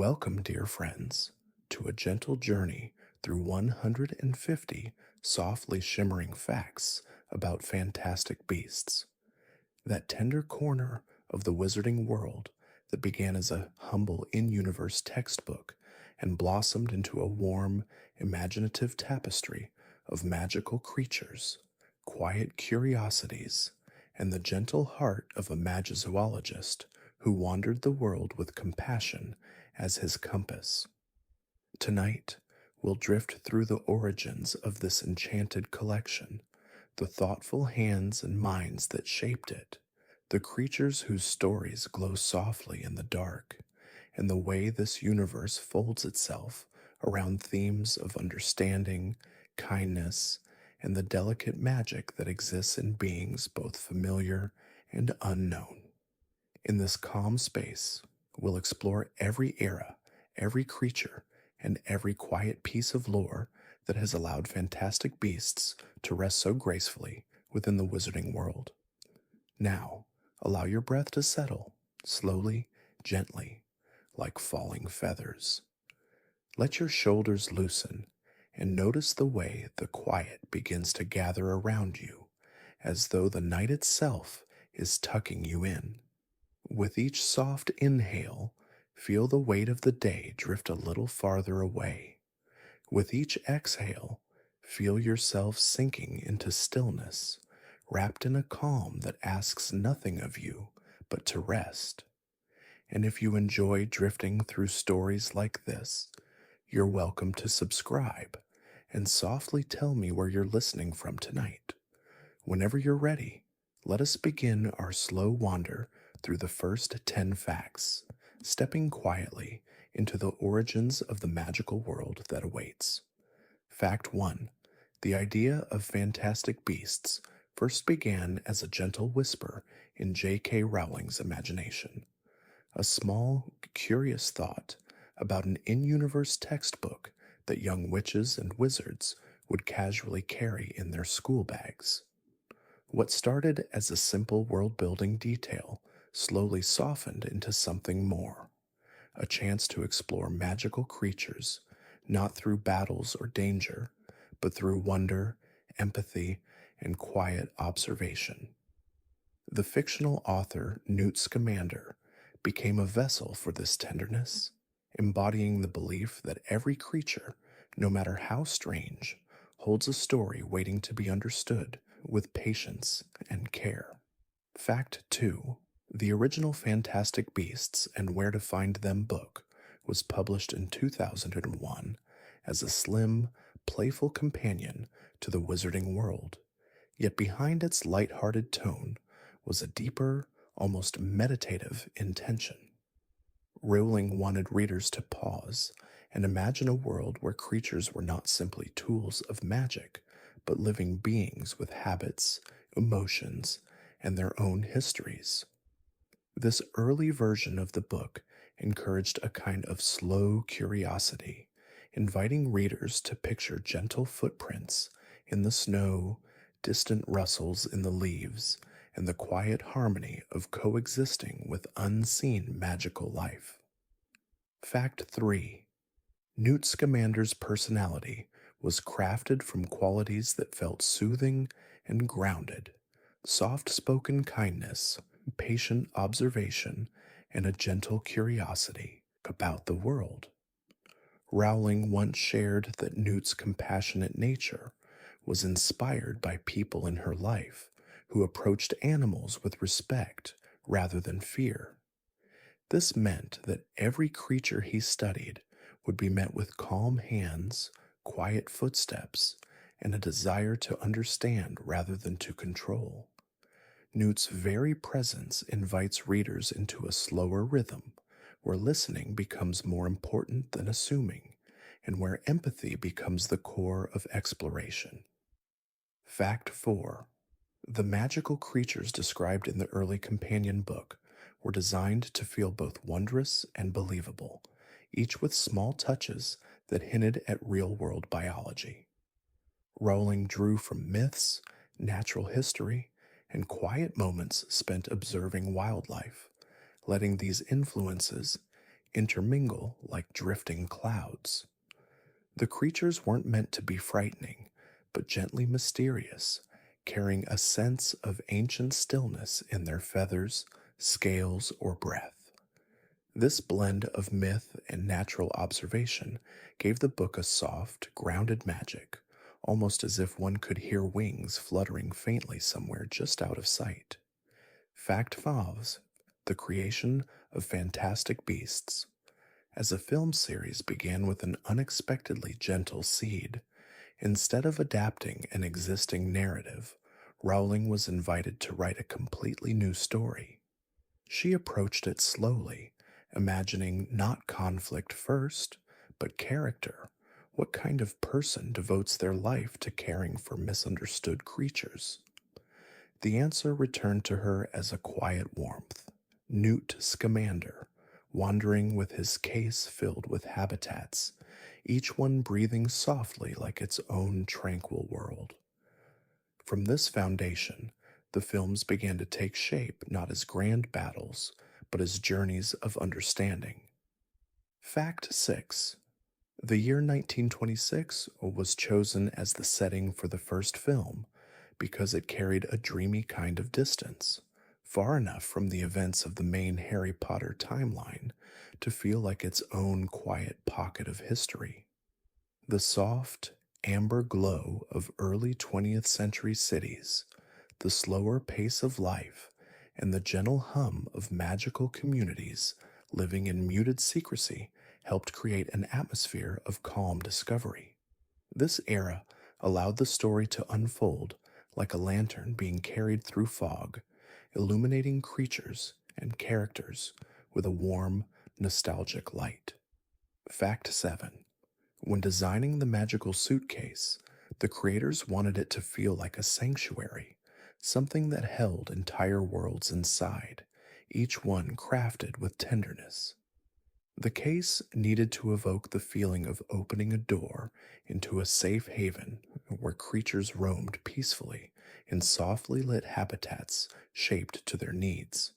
Welcome, dear friends, to a gentle journey through 150 softly shimmering facts about fantastic beasts. That tender corner of the wizarding world that began as a humble in universe textbook and blossomed into a warm, imaginative tapestry of magical creatures, quiet curiosities, and the gentle heart of a magizoologist who wandered the world with compassion as his compass. Tonight, we'll drift through the origins of this enchanted collection, the thoughtful hands and minds that shaped it, the creatures whose stories glow softly in the dark, and the way this universe folds itself around themes of understanding, kindness, and the delicate magic that exists in beings both familiar and unknown. In this calm space, we'll explore every era, every creature, and every quiet piece of lore that has allowed fantastic beasts to rest so gracefully within the wizarding world. Now, allow your breath to settle, slowly, gently, like falling feathers. Let your shoulders loosen and notice the way the quiet begins to gather around you, as though the night itself is tucking you in. With each soft inhale, feel the weight of the day drift a little farther away. With each exhale, feel yourself sinking into stillness, wrapped in a calm that asks nothing of you but to rest. And if you enjoy drifting through stories like this, you're welcome to subscribe and softly tell me where you're listening from tonight. Whenever you're ready, let us begin our slow wander through the first 10 facts, stepping quietly into the origins of the magical world that awaits. Fact 1. The idea of fantastic beasts first began as a gentle whisper in J.K. Rowling's imagination. A small, curious thought about an in-universe textbook that young witches and wizards would casually carry in their school bags. What started as a simple world-building detail slowly softened into something more, a chance to explore magical creatures, not through battles or danger, but through wonder, empathy, and quiet observation. The fictional author Newt Scamander became a vessel for this tenderness, embodying the belief that every creature, no matter how strange, holds a story waiting to be understood with patience and care. Fact 2. The original Fantastic Beasts and Where to Find Them book was published in 2001 as a slim, playful companion to the wizarding world, yet behind its light-hearted tone was a deeper, almost meditative intention. Rowling wanted readers to pause and imagine a world where creatures were not simply tools of magic, but living beings with habits, emotions, and their own histories. This early version of the book encouraged a kind of slow curiosity, inviting readers to picture gentle footprints in the snow, distant rustles in the leaves, and the quiet harmony of coexisting with unseen magical life. Fact 3. Newt Scamander's personality was crafted from qualities that felt soothing and grounded: soft-spoken kindness, patient observation, and a gentle curiosity about the world. Rowling once shared that Newt's compassionate nature was inspired by people in her life who approached animals with respect rather than fear. This meant that every creature he studied would be met with calm hands, quiet footsteps, and a desire to understand rather than to control. Newt's very presence invites readers into a slower rhythm, where listening becomes more important than assuming, and where empathy becomes the core of exploration. Fact 4. The magical creatures described in the early companion book were designed to feel both wondrous and believable, each with small touches that hinted at real-world biology. Rowling drew from myths, natural history, and quiet moments spent observing wildlife, letting these influences intermingle like drifting clouds. The creatures weren't meant to be frightening, but gently mysterious, carrying a sense of ancient stillness in their feathers, scales, or breath. This blend of myth and natural observation gave the book a soft, grounded magic, almost as if one could hear wings fluttering faintly somewhere just out of sight. Fact 5: The creation of fantastic beasts. As a film series began with an unexpectedly gentle seed, instead of adapting an existing narrative, Rowling was invited to write a completely new story. She approached it slowly, imagining not conflict first, but character. What kind of person devotes their life to caring for misunderstood creatures? The answer returned to her as a quiet warmth. Newt Scamander, wandering with his case filled with habitats, each one breathing softly like its own tranquil world. From this foundation, the films began to take shape not as grand battles, but as journeys of understanding. Fact 6: The year 1926 was chosen as the setting for the first film because it carried a dreamy kind of distance, far enough from the events of the main Harry Potter timeline to feel like its own quiet pocket of history. The soft, amber glow of early 20th century cities, the slower pace of life, and the gentle hum of magical communities living in muted secrecy helped create an atmosphere of calm discovery. This era allowed the story to unfold like a lantern being carried through fog, illuminating creatures and characters with a warm, nostalgic light. Fact 7: When designing the magical suitcase, the creators wanted it to feel like a sanctuary, something that held entire worlds inside, each one crafted with tenderness. The case needed to evoke the feeling of opening a door into a safe haven where creatures roamed peacefully in softly lit habitats shaped to their needs.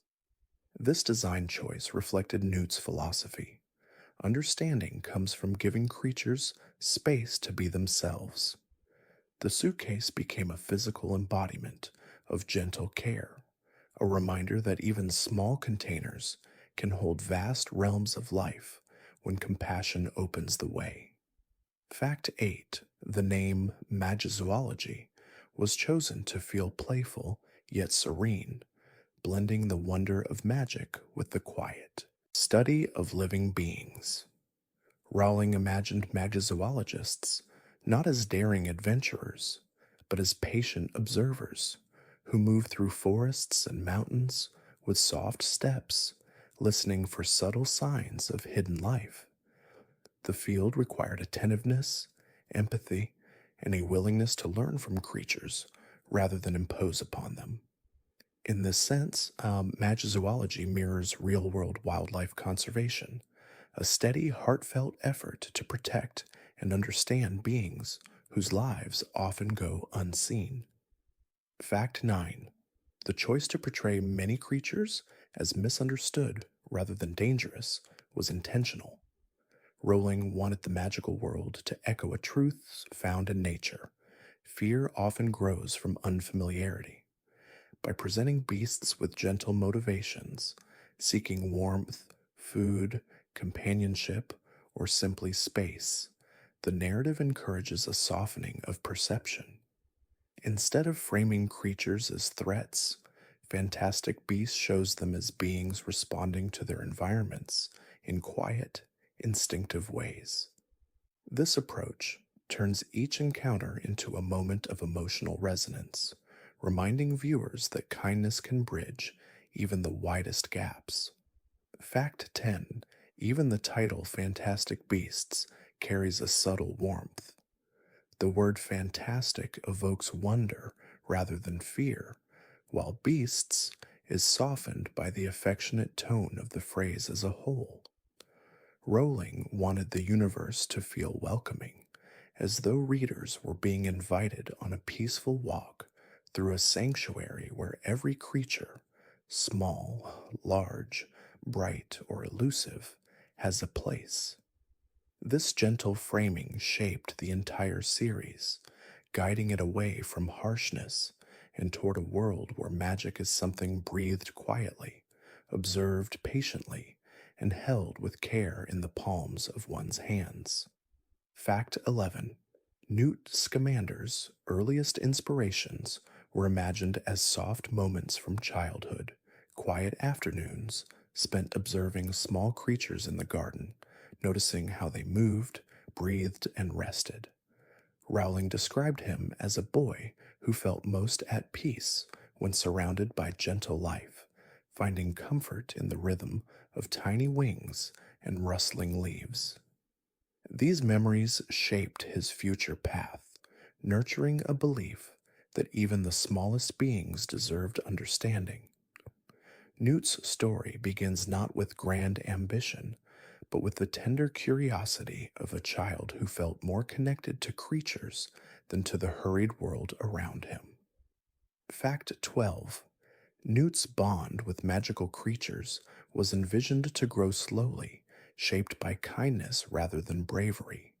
This design choice reflected Newt's philosophy. Understanding comes from giving creatures space to be themselves. The suitcase became a physical embodiment of gentle care, a reminder that even small containers can hold vast realms of life when compassion opens the way. Fact 8: The name Magizoology was chosen to feel playful yet serene, blending the wonder of magic with the quiet study of living beings. Rowling imagined magizoologists not as daring adventurers, but as patient observers who move through forests and mountains with soft steps, listening for subtle signs of hidden life. The field required attentiveness, empathy, and a willingness to learn from creatures rather than impose upon them. In this sense, magizoology mirrors real world wildlife conservation, a steady, heartfelt effort to protect and understand beings whose lives often go unseen. Fact 9: The choice to portray many creatures as misunderstood rather than dangerous was intentional. Rowling wanted the magical world to echo a truth found in nature. Fear often grows from unfamiliarity. By presenting beasts with gentle motivations, seeking warmth, food, companionship, or simply space, the narrative encourages a softening of perception. Instead of framing creatures as threats, Fantastic Beasts shows them as beings responding to their environments in quiet, instinctive ways. This approach turns each encounter into a moment of emotional resonance, reminding viewers that kindness can bridge even the widest gaps. Fact 10: Even the title Fantastic Beasts carries a subtle warmth. The word fantastic evokes wonder rather than fear, while beasts is softened by the affectionate tone of the phrase as a whole. Rowling wanted the universe to feel welcoming, as though readers were being invited on a peaceful walk through a sanctuary where every creature, small, large, bright, or elusive, has a place. This gentle framing shaped the entire series, guiding it away from harshness and toward a world where magic is something breathed quietly, observed patiently, and held with care in the palms of one's hands. Fact 11. Newt Scamander's earliest inspirations were imagined as soft moments from childhood, quiet afternoons spent observing small creatures in the garden, noticing how they moved, breathed, and rested. Rowling described him as a boy who felt most at peace when surrounded by gentle life, finding comfort in the rhythm of tiny wings and rustling leaves. These memories shaped his future path, nurturing a belief that even the smallest beings deserved understanding. Newt's story begins not with grand ambition, but with the tender curiosity of a child who felt more connected to creatures than to the hurried world around him. Fact 12. Newt's bond with magical creatures was envisioned to grow slowly, shaped by kindness rather than bravery.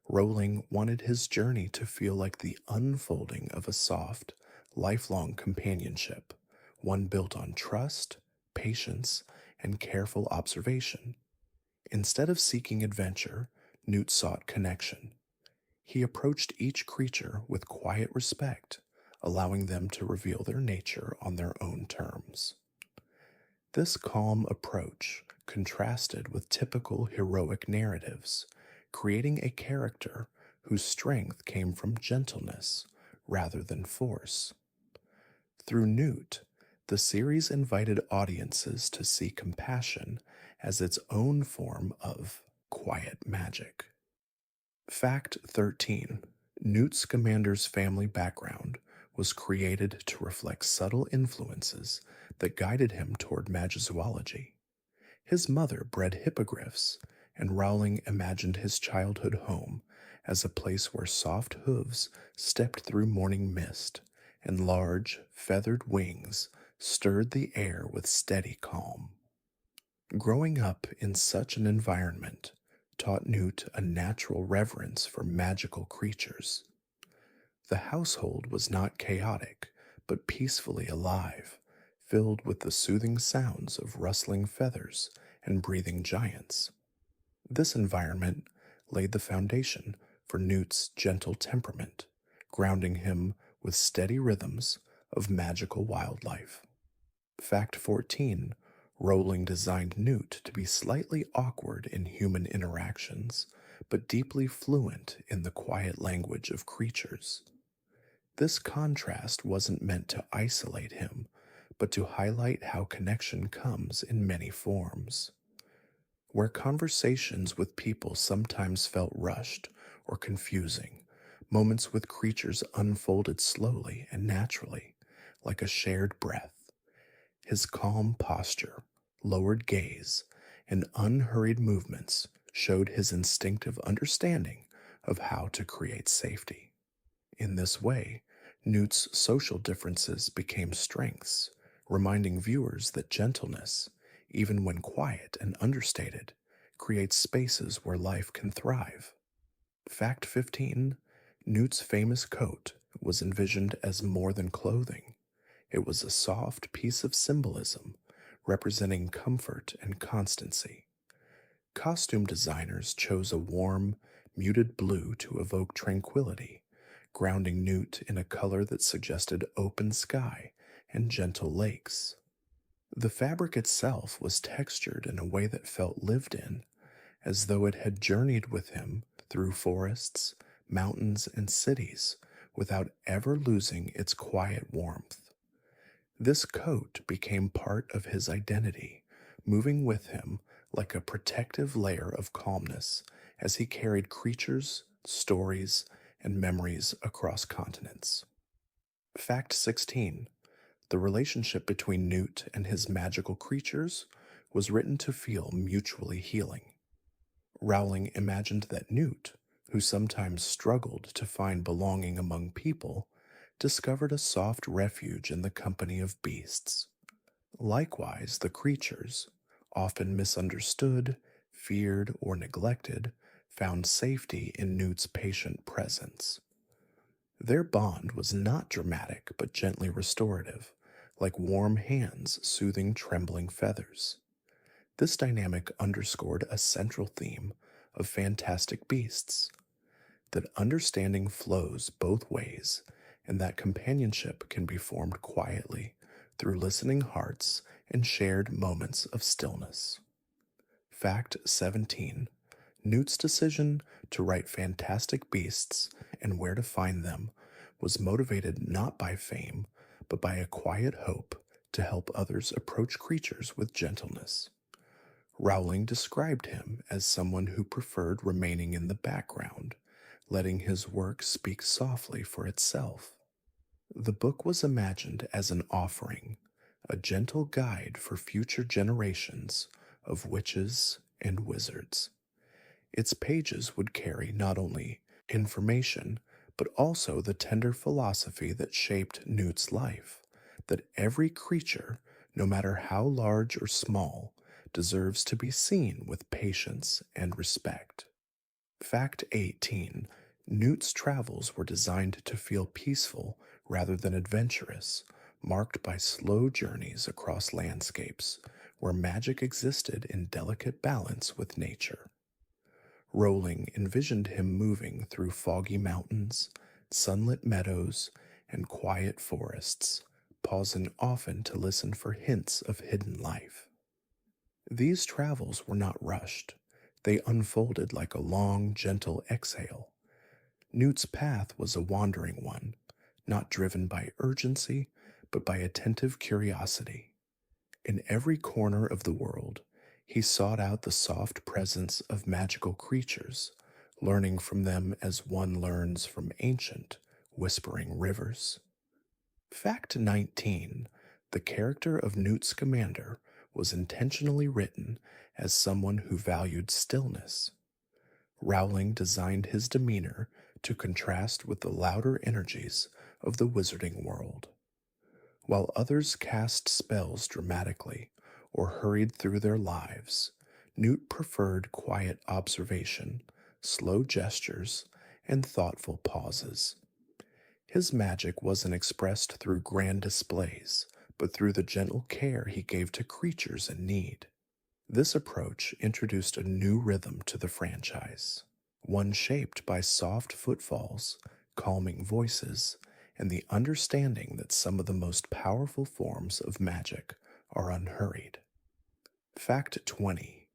Rowling wanted his journey to feel like the unfolding of a soft, lifelong companionship, one built on trust, patience, and careful observation. Instead of seeking adventure, Newt sought connection. He approached each creature with quiet respect, allowing them to reveal their nature on their own terms. This calm approach contrasted with typical heroic narratives, creating a character whose strength came from gentleness rather than force. Through Newt, the series invited audiences to see compassion as its own form of quiet magic. Fact 13. Newt Scamander's family background was created to reflect subtle influences that guided him toward magizoology. His mother bred hippogriffs, and Rowling imagined his childhood home as a place where soft hooves stepped through morning mist, and large, feathered wings stirred the air with steady calm. Growing up in such an environment taught Newt a natural reverence for magical creatures. The household was not chaotic, but peacefully alive, filled with the soothing sounds of rustling feathers and breathing giants. This environment laid the foundation for Newt's gentle temperament, grounding him with steady rhythms of magical wildlife. Fact 14. Rowling designed Newt to be slightly awkward in human interactions, but deeply fluent in the quiet language of creatures. This contrast wasn't meant to isolate him, but to highlight how connection comes in many forms. Where conversations with people sometimes felt rushed or confusing, moments with creatures unfolded slowly and naturally, like a shared breath. His calm posture, lowered gaze, and unhurried movements showed his instinctive understanding of how to create safety. In this way, Newt's social differences became strengths, reminding viewers that gentleness, even when quiet and understated, creates spaces where life can thrive. Fact 15. Newt's famous coat was envisioned as more than clothing. It was a soft piece of symbolism representing comfort and constancy. Costume designers chose a warm, muted blue to evoke tranquility, grounding Newt in a color that suggested open sky and gentle lakes. The fabric itself was textured in a way that felt lived in, as though it had journeyed with him through forests, mountains, and cities without ever losing its quiet warmth. This coat became part of his identity, moving with him like a protective layer of calmness as he carried creatures, stories, and memories across continents. Fact 16. The relationship between Newt and his magical creatures was written to feel mutually healing. Rowling imagined that Newt, who sometimes struggled to find belonging among people, discovered a soft refuge in the company of beasts. Likewise, the creatures, often misunderstood, feared, or neglected, found safety in Newt's patient presence. Their bond was not dramatic but gently restorative, like warm hands soothing trembling feathers. This dynamic underscored a central theme of Fantastic Beasts, that understanding flows both ways, and that companionship can be formed quietly through listening hearts and shared moments of stillness. Fact 17. Newt's decision to write Fantastic Beasts and Where to Find Them was motivated not by fame, but by a quiet hope to help others approach creatures with gentleness. Rowling described him as someone who preferred remaining in the background, letting his work speak softly for itself. The book was imagined as an offering, a gentle guide for future generations of witches and wizards. Its pages would carry not only information, but also the tender philosophy that shaped Newt's life, that every creature, no matter how large or small, deserves to be seen with patience and respect. Fact 18. Newt's travels were designed to feel peaceful rather than adventurous, marked by slow journeys across landscapes where magic existed in delicate balance with nature. Rowling envisioned him moving through foggy mountains, sunlit meadows, and quiet forests, pausing often to listen for hints of hidden life. These travels were not rushed. They unfolded like a long, gentle exhale. Newt's path was a wandering one, not driven by urgency, but by attentive curiosity. In every corner of the world, he sought out the soft presence of magical creatures, learning from them as one learns from ancient, whispering rivers. Fact 19. The character of Newt Scamander was intentionally written as someone who valued stillness. Rowling designed his demeanor to contrast with the louder energies of the wizarding world. While others cast spells dramatically or hurried through their lives, Newt preferred quiet observation, slow gestures, and thoughtful pauses. His magic wasn't expressed through grand displays, but through the gentle care he gave to creatures in need. This approach introduced a new rhythm to the franchise, one shaped by soft footfalls, calming voices, and the understanding that some of the most powerful forms of magic are unhurried. Fact 20.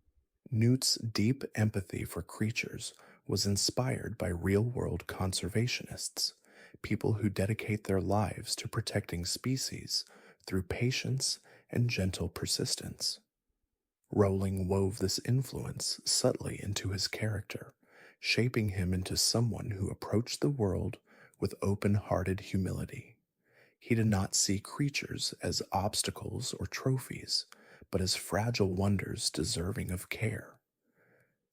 Newt's deep empathy for creatures was inspired by real-world conservationists, people who dedicate their lives to protecting species through patience and gentle persistence. Rowling wove this influence subtly into his character, shaping him into someone who approached the world with open-hearted humility. He did not see creatures as obstacles or trophies, but as fragile wonders deserving of care.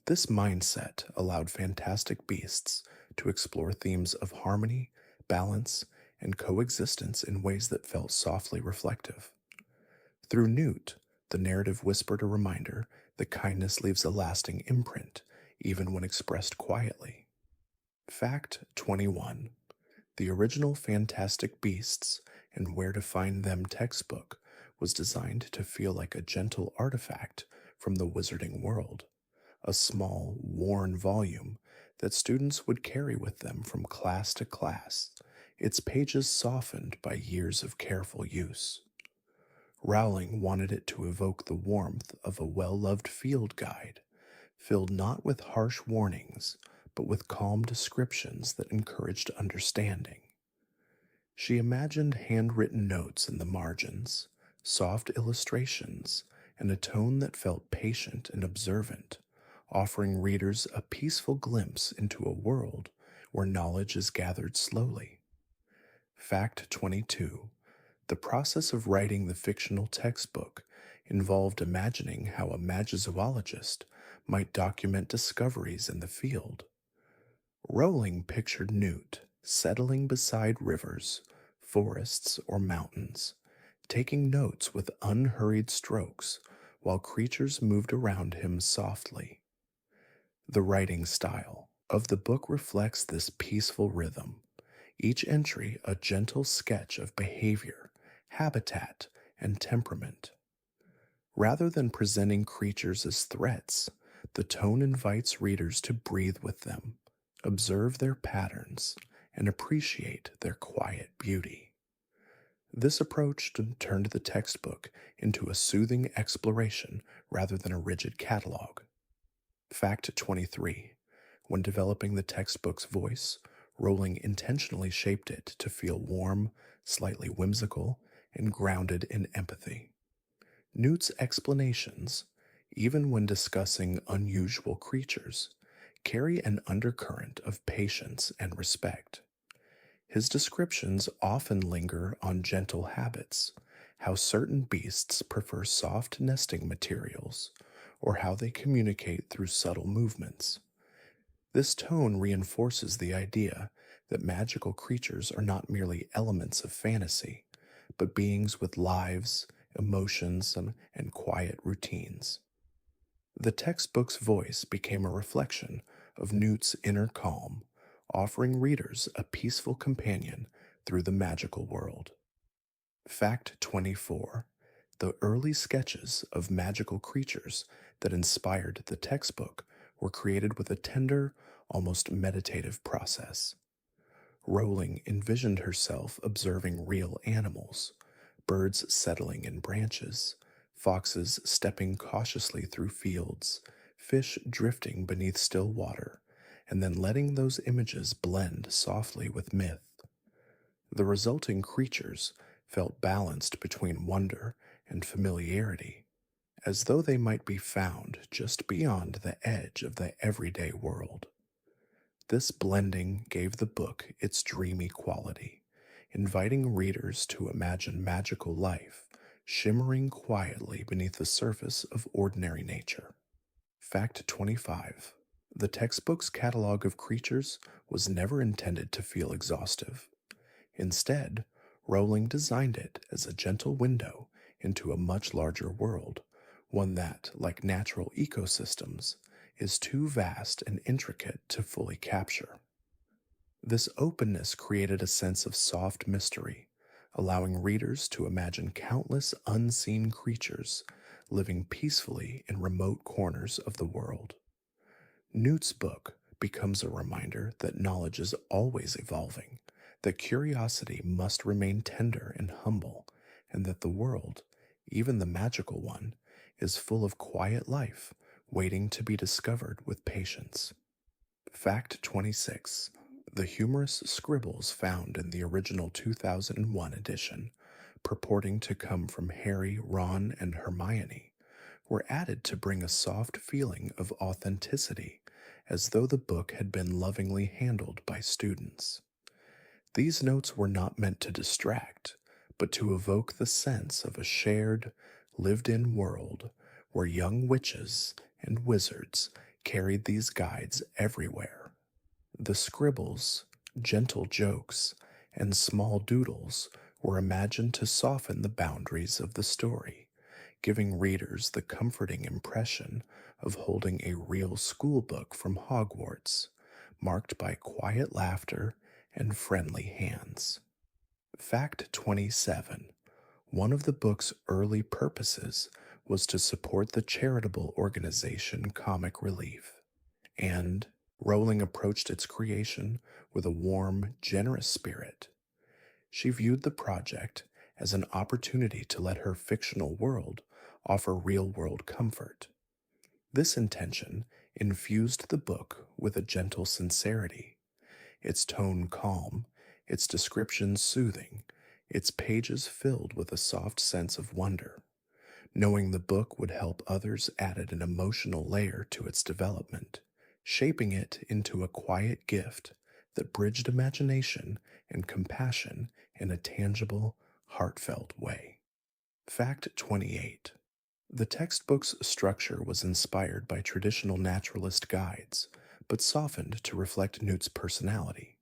This mindset allowed Fantastic Beasts to explore themes of harmony, balance, and coexistence in ways that felt softly reflective. Through Newt, the narrative whispered a reminder that kindness leaves a lasting imprint, even when expressed quietly. Fact 21. The original Fantastic Beasts and Where to Find Them textbook was designed to feel like a gentle artifact from the wizarding world, a small, worn volume that students would carry with them from class to class, its pages softened by years of careful use. Rowling wanted it to evoke the warmth of a well-loved field guide, filled not with harsh warnings, but with calm descriptions that encouraged understanding. She imagined handwritten notes in the margins, soft illustrations, and a tone that felt patient and observant, offering readers a peaceful glimpse into a world where knowledge is gathered slowly. Fact 22. The process of writing the fictional textbook involved imagining how a magizoologist might document discoveries in the field. Rowling pictured Newt settling beside rivers, forests, or mountains, taking notes with unhurried strokes while creatures moved around him softly. The writing style of the book reflects this peaceful rhythm, each entry a gentle sketch of behavior, habitat, and temperament. Rather than presenting creatures as threats, the tone invites readers to breathe with them, observe their patterns, and appreciate their quiet beauty. This approach turned the textbook into a soothing exploration rather than a rigid catalog. Fact 23. When developing the textbook's voice, Rowling intentionally shaped it to feel warm, slightly whimsical, and grounded in empathy. Newt's explanations, even when discussing unusual creatures, carry an undercurrent of patience and respect. His descriptions often linger on gentle habits, how certain beasts prefer soft nesting materials, or how they communicate through subtle movements. This tone reinforces the idea that magical creatures are not merely elements of fantasy, but beings with lives, emotions, and quiet routines. The textbook's voice became a reflection of Newt's inner calm, offering readers a peaceful companion through the magical world. Fact 24. The early sketches of magical creatures that inspired the textbook were created with a tender, almost meditative process. Rowling envisioned herself observing real animals, birds settling in branches, foxes stepping cautiously through fields, fish drifting beneath still water, and then letting those images blend softly with myth. The resulting creatures felt balanced between wonder and familiarity, as though they might be found just beyond the edge of the everyday world. This blending gave the book its dreamy quality, inviting readers to imagine magical life shimmering quietly beneath the surface of ordinary nature. Fact 25. The textbook's catalog of creatures was never intended to feel exhaustive. Instead, Rowling designed it as a gentle window into a much larger world, one that, like natural ecosystems, is too vast and intricate to fully capture. This openness created a sense of soft mystery, allowing readers to imagine countless unseen creatures living peacefully in remote corners of the world. Newt's book becomes a reminder that knowledge is always evolving, that curiosity must remain tender and humble, and that the world, even the magical one, is full of quiet life waiting to be discovered with patience. Fact 26. The humorous scribbles found in the original 2001 edition, purporting to come from Harry, Ron, and Hermione, were added to bring a soft feeling of authenticity, as though the book had been lovingly handled by students. These notes were not meant to distract, but to evoke the sense of a shared, lived in world where young witches and wizards carried these guides everywhere. The scribbles, gentle jokes, and small doodles were imagined to soften the boundaries of the story, giving readers the comforting impression of holding a real school book from Hogwarts, marked by quiet laughter and friendly hands. Fact 27. One of the book's early purposes was to support the charitable organization Comic Relief, and Rowling approached its creation with a warm, generous spirit. She viewed the project as an opportunity to let her fictional world offer real world comfort. This intention infused the book with a gentle sincerity, its tone calm, its descriptions soothing, its pages filled with a soft sense of wonder. Knowing the book would help others added an emotional layer to its development, shaping it into a quiet gift that bridged imagination and compassion in a tangible, heartfelt way. Fact 28. The textbook's structure was inspired by traditional naturalist guides, but softened to reflect Newt's personality.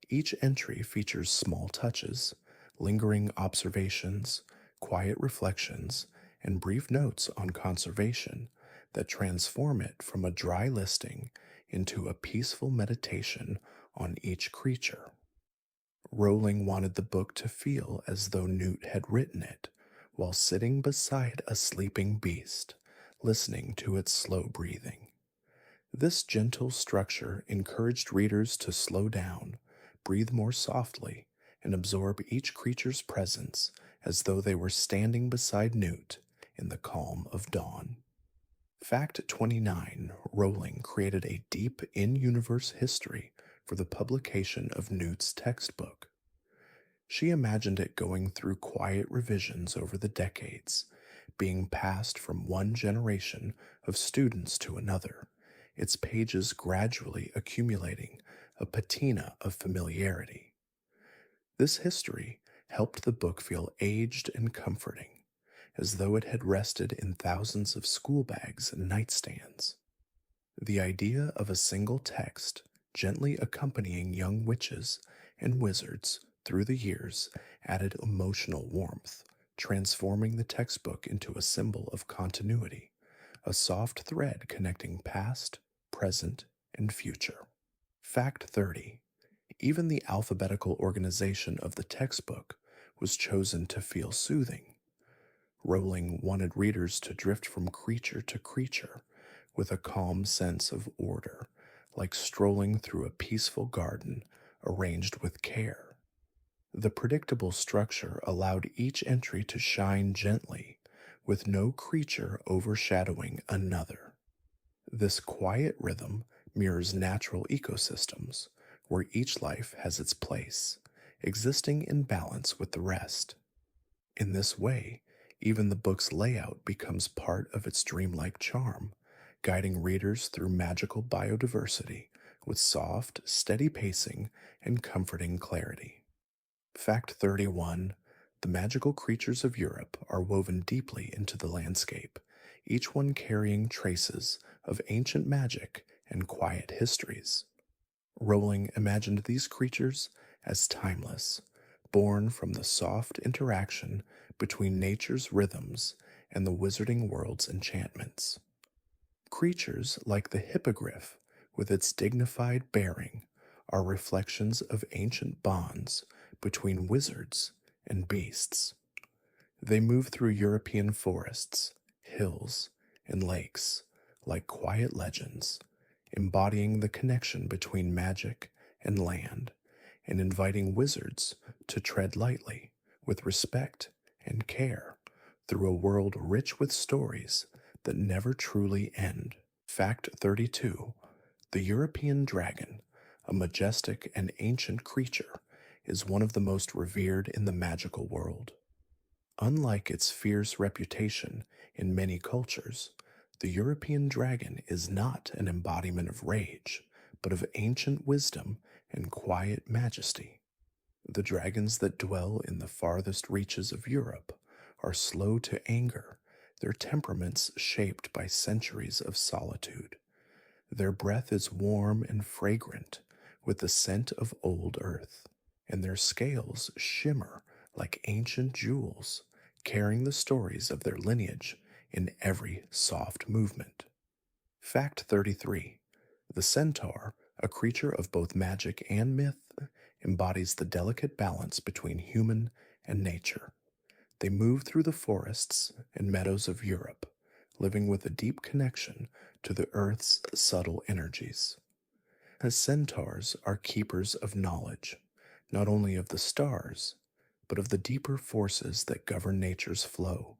Each entry features small touches, lingering observations, quiet reflections, and brief notes on conservation that transform it from a dry listing into a peaceful meditation on each creature. Rowling wanted the book to feel as though Newt had written it while sitting beside a sleeping beast, listening to its slow breathing. This gentle structure encouraged readers to slow down, breathe more softly, and absorb each creature's presence as though they were standing beside Newt in the calm of dawn. Fact 29: Rowling created a deep in universe history for the publication of Newt's textbook. She imagined it going through quiet revisions over the decades, being passed from one generation of students to another, its pages gradually accumulating a patina of familiarity. This history helped the book feel aged and comforting, as though it had rested in thousands of school bags and nightstands. The idea of a single text gently accompanying young witches and wizards through the years added emotional warmth, transforming the textbook into a symbol of continuity, a soft thread connecting past, present, and future. Fact 30: Even the alphabetical organization of the textbook was chosen to feel soothing. Rowling wanted readers to drift from creature to creature with a calm sense of order, like strolling through a peaceful garden arranged with care. The predictable structure allowed each entry to shine gently, with no creature overshadowing another. This quiet rhythm mirrors natural ecosystems, where each life has its place, existing in balance with the rest. In this way, even the book's layout becomes part of its dreamlike charm, guiding readers through magical biodiversity with soft, steady pacing and comforting clarity. Fact 31: The magical creatures of Europe are woven deeply into the landscape, each one carrying traces of ancient magic and quiet histories. Rowling imagined these creatures as timeless, born from the soft interaction between nature's rhythms and the wizarding world's enchantments. Creatures like the hippogriff, with its dignified bearing, are reflections of ancient bonds between wizards and beasts. They move through European forests, hills, and lakes like quiet legends, embodying the connection between magic and land, and inviting wizards to tread lightly, with respect and care, through a world rich with stories that never truly end. Fact 32: The European dragon, a majestic and ancient creature, is one of the most revered in the magical world. Unlike its fierce reputation in many cultures, the European dragon is not an embodiment of rage, but of ancient wisdom and quiet majesty. The dragons that dwell in the farthest reaches of Europe are slow to anger, their temperaments shaped by centuries of solitude. Their breath is warm and fragrant with the scent of old earth, and their scales shimmer like ancient jewels, carrying the stories of their lineage in every soft movement. Fact 33: The centaur, a creature of both magic and myth, embodies the delicate balance between human and nature. They move through the forests and meadows of Europe, living with a deep connection to the earth's subtle energies. As centaurs are keepers of knowledge, not only of the stars, but of the deeper forces that govern nature's flow.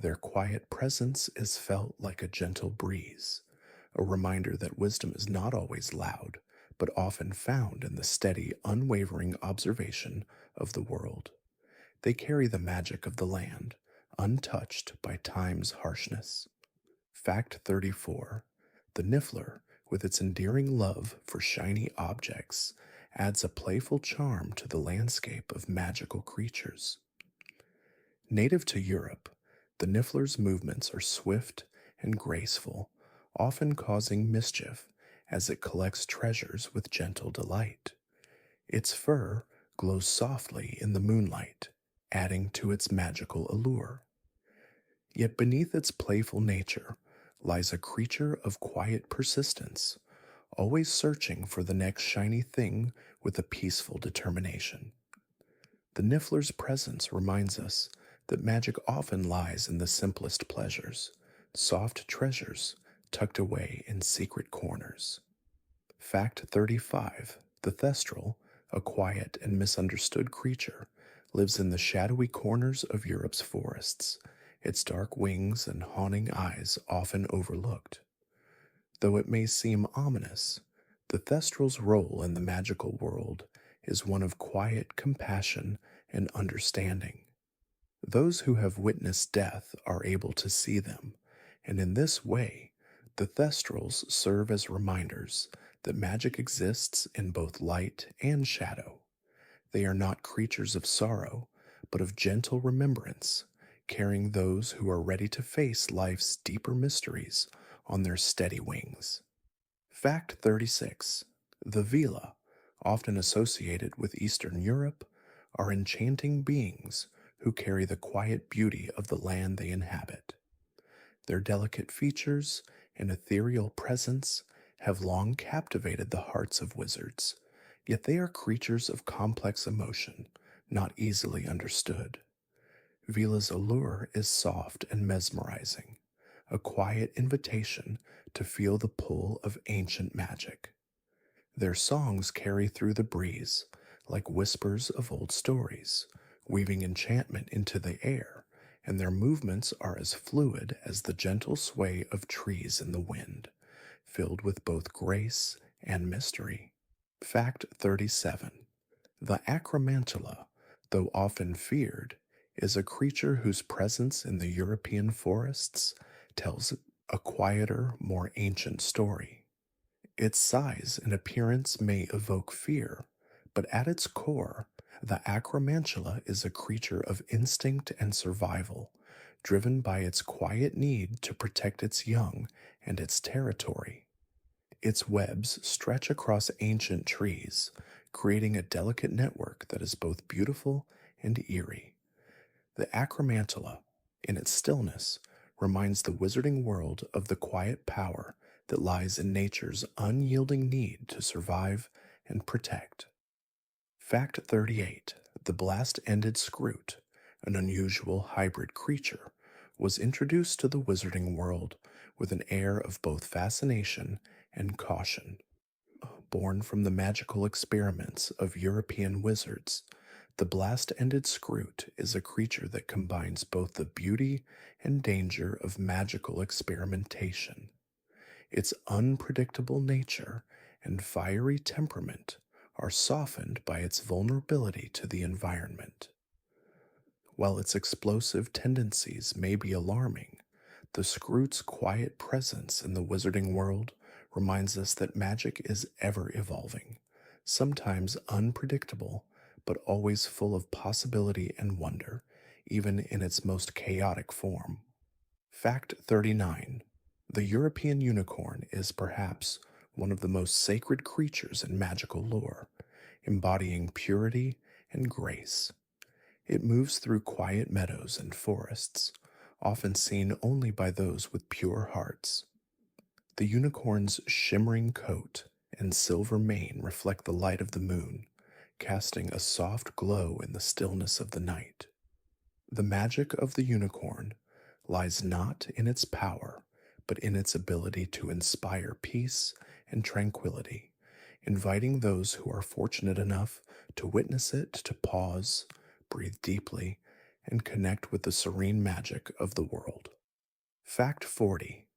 Their quiet presence is felt like a gentle breeze, a reminder that wisdom is not always loud, but often found in the steady, unwavering observation of the world. They carry the magic of the land, untouched by time's harshness. Fact 34: The Niffler, with its endearing love for shiny objects, adds a playful charm to the landscape of magical creatures. Native to Europe, the Niffler's movements are swift and graceful, often causing mischief as it collects treasures with gentle delight. Its fur glows softly in the moonlight, adding to its magical allure. Yet beneath its playful nature lies a creature of quiet persistence, always searching for the next shiny thing with a peaceful determination. The Niffler's presence reminds us that magic often lies in the simplest pleasures, soft treasures tucked away in secret corners. Fact 35: the Thestral, a quiet and misunderstood creature, lives in the shadowy corners of Europe's forests, its dark wings and haunting eyes often overlooked. Though it may seem ominous, the Thestral's role in the magical world is one of quiet compassion and understanding. Those who have witnessed death are able to see them, and in this way, the Thestrals serve as reminders that magic exists in both light and shadow. They are not creatures of sorrow, but of gentle remembrance, carrying those who are ready to face life's deeper mysteries on their steady wings. Fact 36: the Vila, often associated with Eastern Europe, are enchanting beings who carry the quiet beauty of the land they inhabit. Their delicate features and ethereal presence have long captivated the hearts of wizards, yet they are creatures of complex emotion, not easily understood. Vila's allure is soft and mesmerizing, a quiet invitation to feel the pull of ancient magic. Their songs carry through the breeze like whispers of old stories, weaving enchantment into the air, and their movements are as fluid as the gentle sway of trees in the wind, filled with both grace and mystery. Fact 37: the Acromantula, though often feared, is a creature whose presence in the European forests tells a quieter, more ancient story. Its size and appearance may evoke fear, but at its core, the Acromantula is a creature of instinct and survival, driven by its quiet need to protect its young and its territory. Its webs stretch across ancient trees, creating a delicate network that is both beautiful and eerie. The Acromantula, in its stillness, reminds the wizarding world of the quiet power that lies in nature's unyielding need to survive and protect. Fact 38: the blast-ended Scroot, an unusual hybrid creature, was introduced to the wizarding world with an air of both fascination and caution. Born from the magical experiments of European wizards, the blast-ended Scroot is a creature that combines both the beauty and danger of magical experimentation. Its unpredictable nature and fiery temperament are softened by its vulnerability to the environment. While its explosive tendencies may be alarming, the Scroot's quiet presence in the wizarding world reminds us that magic is ever evolving, sometimes unpredictable, but always full of possibility and wonder, even in its most chaotic form. Fact 39: the European unicorn is perhaps one of the most sacred creatures in magical lore, embodying purity and grace. It moves through quiet meadows and forests, often seen only by those with pure hearts. The unicorn's shimmering coat and silver mane reflect the light of the moon, casting a soft glow in the stillness of the night. The magic of the unicorn lies not in its power, but in its ability to inspire peace and tranquility, inviting those who are fortunate enough to witness it to pause, breathe deeply, and connect with the serene magic of the world. Fact 40: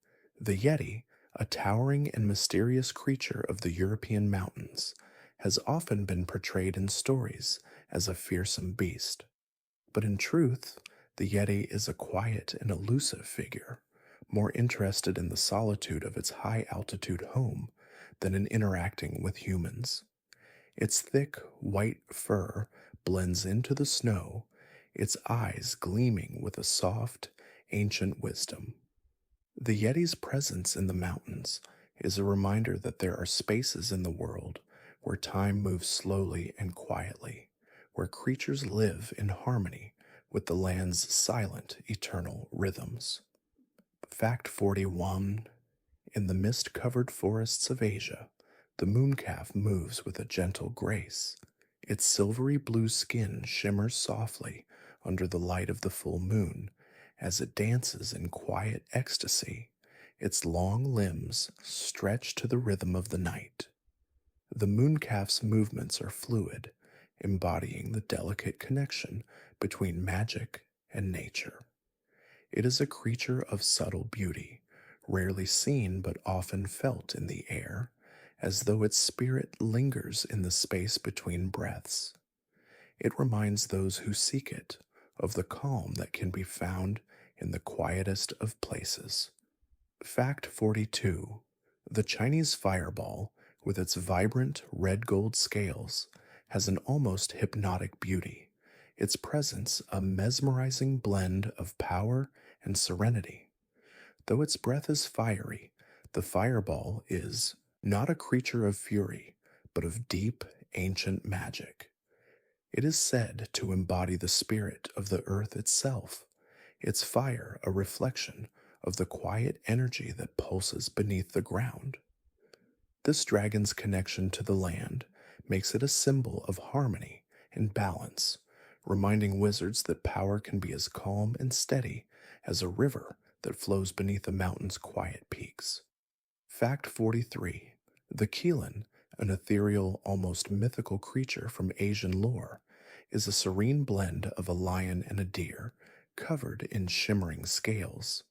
the Yeti, a towering and mysterious creature of the European mountains, has often been portrayed in stories as a fearsome beast. But in truth, the Yeti is a quiet and elusive figure, more interested in the solitude of its high altitude home than in interacting with humans. Its thick, white fur blends into the snow, its eyes gleaming with a soft, ancient wisdom. The Yeti's presence in the mountains is a reminder that there are spaces in the world where time moves slowly and quietly, where creatures live in harmony with the land's silent, eternal rhythms. Fact 41. In the mist covered forests of Asia, the mooncalf moves with a gentle grace. Its silvery blue skin shimmers softly under the light of the full moon as it dances in quiet ecstasy, its long limbs stretched to the rhythm of the night. The mooncalf's movements are fluid, embodying the delicate connection between magic and nature. It is a creature of subtle beauty, rarely seen but often felt in the air, as though its spirit lingers in the space between breaths. It reminds those who seek it of the calm that can be found in the quietest of places. Fact 42. The Chinese fireball, with its vibrant red gold scales, has an almost hypnotic beauty, its presence a mesmerizing blend of power and serenity. Though its breath is fiery, the fireball is not a creature of fury, but of deep, ancient magic. It is said to embody the spirit of the earth itself, its fire a reflection of the quiet energy that pulses beneath the ground. This dragon's connection to the land makes it a symbol of harmony and balance, reminding wizards that power can be as calm and steady as a river that flows beneath a mountain's quiet peaks. Fact 43. The Keelan, an ethereal, almost mythical creature from Asian lore, is a serene blend of a lion and a deer, covered in shimmering scales.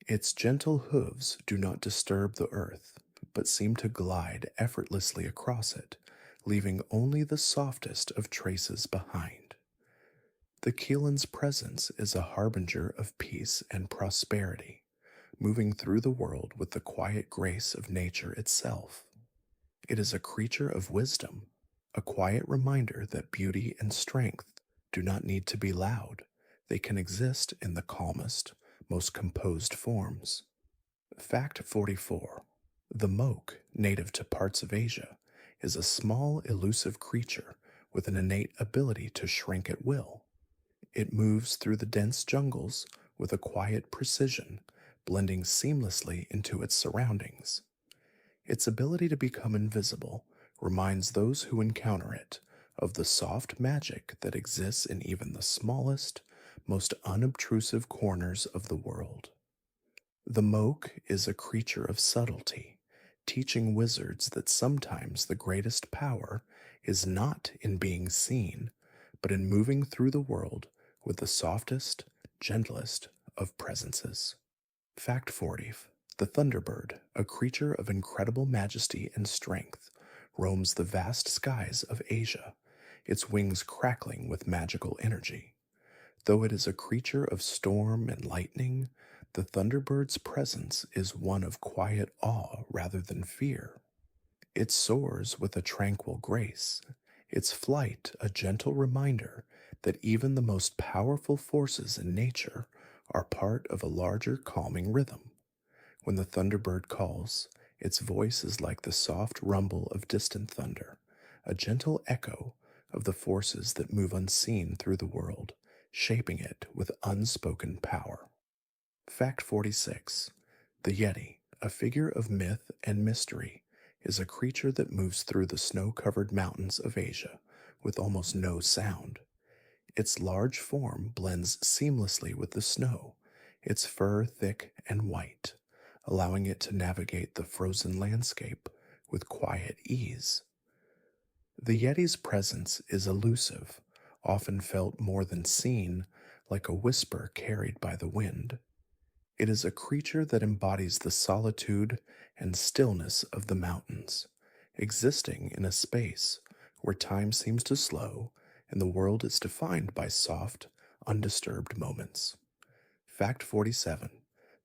Its gentle hooves do not disturb the earth, but seem to glide effortlessly across it, leaving only the softest of traces behind. The Keelan's presence is a harbinger of peace and prosperity, moving through the world with the quiet grace of nature itself. It is a creature of wisdom, a quiet reminder that beauty and strength do not need to be loud. They can exist in the calmest, most composed forms. Fact 44. The moke, native to parts of Asia, is a small, elusive creature with an innate ability to shrink at will. It moves through the dense jungles with a quiet precision, blending seamlessly into its surroundings. Its ability to become invisible reminds those who encounter it of the soft magic that exists in even the smallest, most unobtrusive corners of the world. The moke is a creature of subtlety, teaching wizards that sometimes the greatest power is not in being seen, but in moving through the world with the softest, gentlest of presences. Fact 40. The thunderbird, a creature of incredible majesty and strength, roams the vast skies of Asia, its wings crackling with magical energy. Though it is a creature of storm and lightning, the thunderbird's presence is one of quiet awe rather than fear. It soars with a tranquil grace, its flight a gentle reminder that even the most powerful forces in nature are part of a larger calming rhythm. When the thunderbird calls, its voice is like the soft rumble of distant thunder, a gentle echo of the forces that move unseen through the world, shaping it with unspoken power. Fact 46. The Yeti, a figure of myth and mystery, is a creature that moves through the snow-covered mountains of Asia with almost no sound. Its large form blends seamlessly with the snow, its fur thick and white, allowing it to navigate the frozen landscape with quiet ease. The Yeti's presence is elusive, often felt more than seen, like a whisper carried by the wind. It is a creature that embodies the solitude and stillness of the mountains, existing in a space where time seems to slow and the world is defined by soft, undisturbed moments. Fact 47.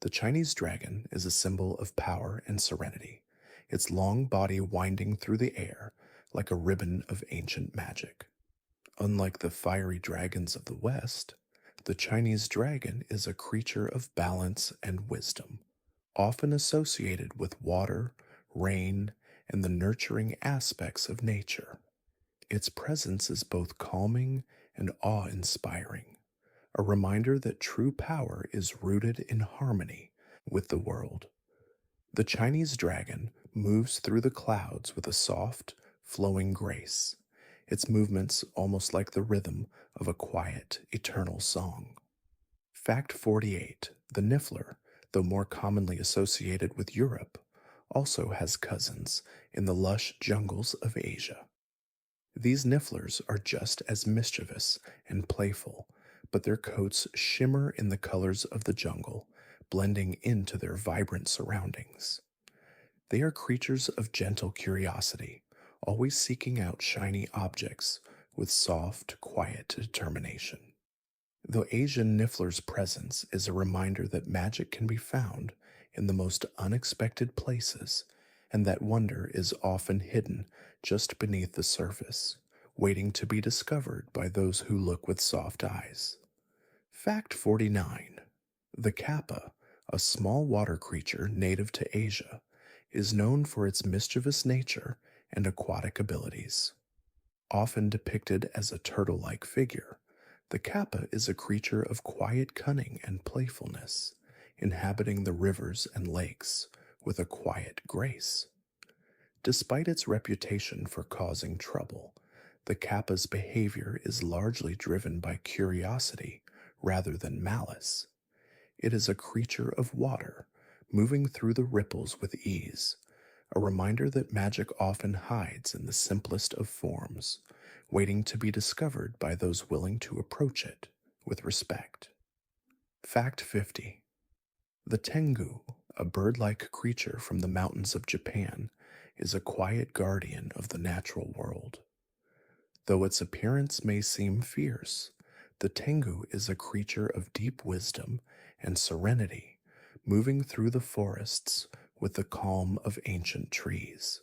The Chinese dragon is a symbol of power and serenity, its long body winding through the air like a ribbon of ancient magic. Unlike the fiery dragons of the West, the Chinese dragon is a creature of balance and wisdom, often associated with water, rain, and the nurturing aspects of nature. Its presence is both calming and awe-inspiring, a reminder that true power is rooted in harmony, with the world. The Chinese dragon moves through the clouds with a soft, flowing grace, its movements almost like the rhythm of a quiet, eternal song. Fact 48: the niffler, though more commonly associated with Europe, also has cousins in the lush jungles of Asia. These nifflers are just as mischievous and playful, but their coats shimmer in the colors of the jungle, blending into their vibrant surroundings. They are creatures of gentle curiosity, always seeking out shiny objects with soft, quiet determination. The Asian niffler's presence is a reminder that magic can be found in the most unexpected places, and that wonder is often hidden just beneath the surface, waiting to be discovered by those who look with soft eyes. Fact 49: the kappa, a small water creature native to Asia, is known for its mischievous nature and aquatic abilities. Often depicted as a turtle like figure, the kappa is a creature of quiet cunning and playfulness, inhabiting the rivers and lakes with a quiet grace. Despite its reputation for causing trouble, the kappa's behavior is largely driven by curiosity rather than malice. It is a creature of water, moving through the ripples with ease, a reminder that magic often hides in the simplest of forms, waiting to be discovered by those willing to approach it with respect. Fact 50: the tengu, a bird like creature from the mountains of Japan, is a quiet guardian of the natural world. Though its appearance may seem fierce, the tengu is a creature of deep wisdom and serenity, moving through the forests with the calm of ancient trees.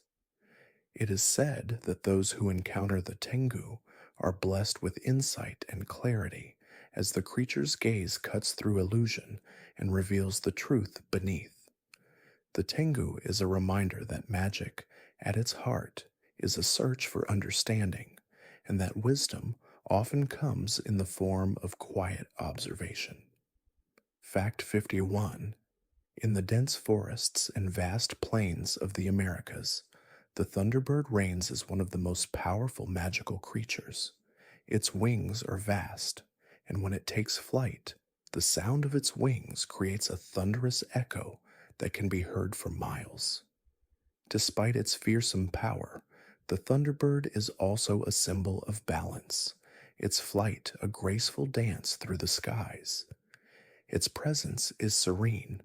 It is said that those who encounter the tengu are blessed with insight and clarity as the creature's gaze cuts through illusion and reveals the truth beneath. The tengu is a reminder that magic, at its heart, is a search for understanding, and that wisdom often comes in the form of quiet observation. Fact 51: in the dense forests and vast plains of the Americas, the thunderbird reigns as one of the most powerful magical creatures. Its wings are vast, and when it takes flight, the sound of its wings creates a thunderous echo that can be heard for miles. Despite its fearsome power, the thunderbird is also a symbol of balance, its flight a graceful dance through the skies. Its presence is serene,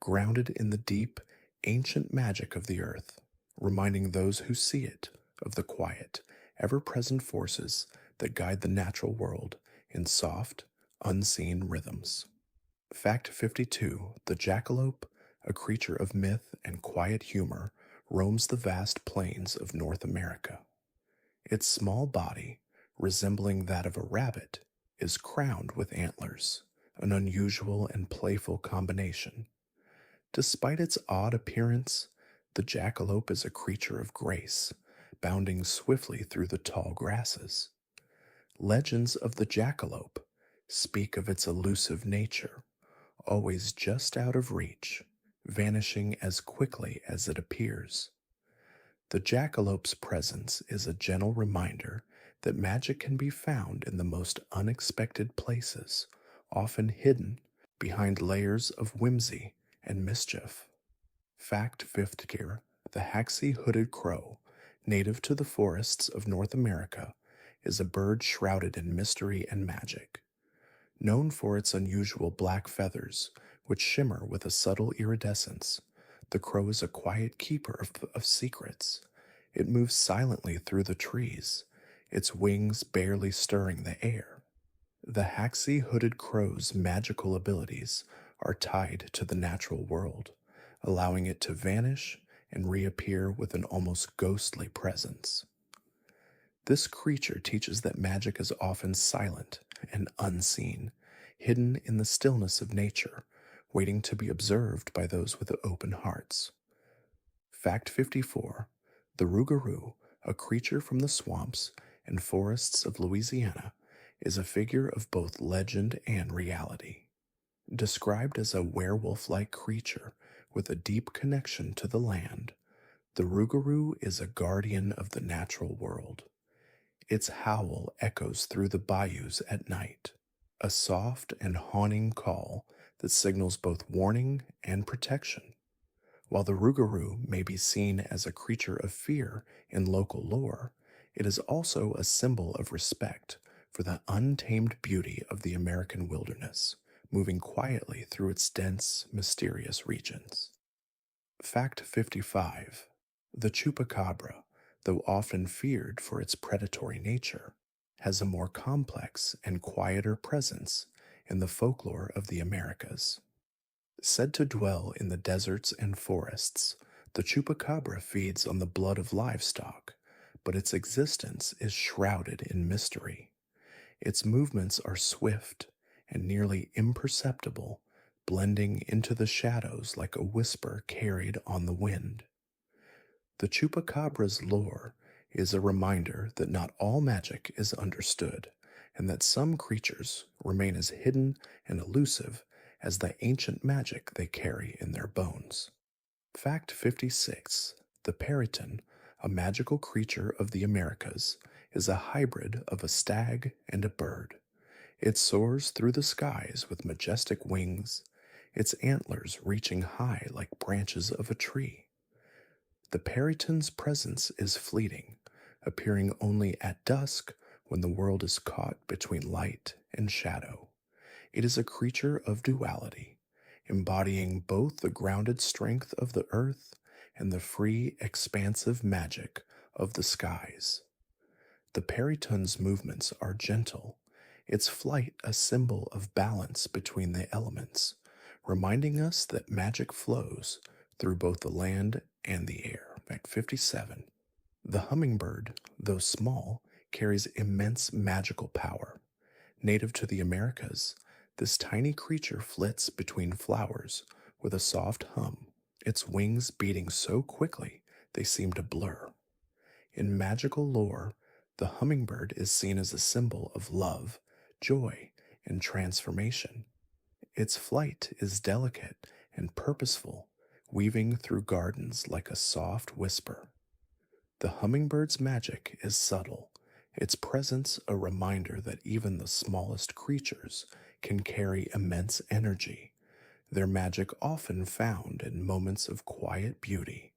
grounded in the deep, ancient magic of the earth, reminding those who see it of the quiet, ever-present forces that guide the natural world in soft, unseen rhythms. Fact 52: the jackalope, a creature of myth and quiet humor, roams the vast plains of North America. Its small body, resembling that of a rabbit, is crowned with antlers, an unusual and playful combination. Despite its odd appearance, the jackalope is a creature of grace, bounding swiftly through the tall grasses. Legends of the jackalope speak of its elusive nature, always just out of reach, vanishing as quickly as it appears. The jackalope's presence is a gentle reminder that magic can be found in the most unexpected places, often hidden behind layers of whimsy and mischief. Fact 50: the haxy hooded crow, native to the forests of North America, is a bird shrouded in mystery and magic. Known for its unusual black feathers, which shimmer with a subtle iridescence, the crow is a quiet keeper of secrets. It moves silently through the trees, its wings barely stirring the air. The haxy hooded crow's magical abilities are tied to the natural world, allowing it to vanish and reappear with an almost ghostly presence. This creature teaches that magic is often silent and unseen, hidden in the stillness of nature, waiting to be observed by those with open hearts. Fact 54: the rougarou, a creature from the swamps and forests of Louisiana, is a figure of both legend and reality. Described as a werewolf like creature with a deep connection to the land, the rougarou is a guardian of the natural world. Its howl echoes through the bayous at night, a soft and haunting call that signals both warning and protection. While the rougarou may be seen as a creature of fear in local lore, it is also a symbol of respect for the untamed beauty of the American wilderness, moving quietly through its dense, mysterious regions. Fact 55. The chupacabra, though often feared for its predatory nature, has a more complex and quieter presence in the folklore of the Americas. Said to dwell in the deserts and forests, the chupacabra feeds on the blood of livestock, but its existence is shrouded in mystery. Its movements are swift and nearly imperceptible, blending into the shadows like a whisper carried on the wind. The chupacabra's lore is a reminder that not all magic is understood, and that some creatures remain as hidden and elusive as the ancient magic they carry in their bones. Fact 56. The periton, a magical creature of the Americas, is a hybrid of a stag and a bird. It soars through the skies with majestic wings, its antlers reaching high like branches of a tree. The periton's presence is fleeting, appearing only at dusk when the world is caught between light and shadow. It is a creature of duality, embodying both the grounded strength of the earth and the free, expansive magic of the skies. The periton's movements are gentle, its flight a symbol of balance between the elements, reminding us that magic flows through both the land and the air. Fact 57. The hummingbird, though small, carries immense magical power. Native to the Americas, this tiny creature flits between flowers with a soft hum, its wings beating so quickly they seem to blur. In magical lore, the hummingbird is seen as a symbol of love, joy, and transformation. Its flight is delicate and purposeful, weaving through gardens like a soft whisper. The hummingbird's magic is subtle, its presence a reminder that even the smallest creatures can carry immense energy, their magic often found in moments of quiet beauty,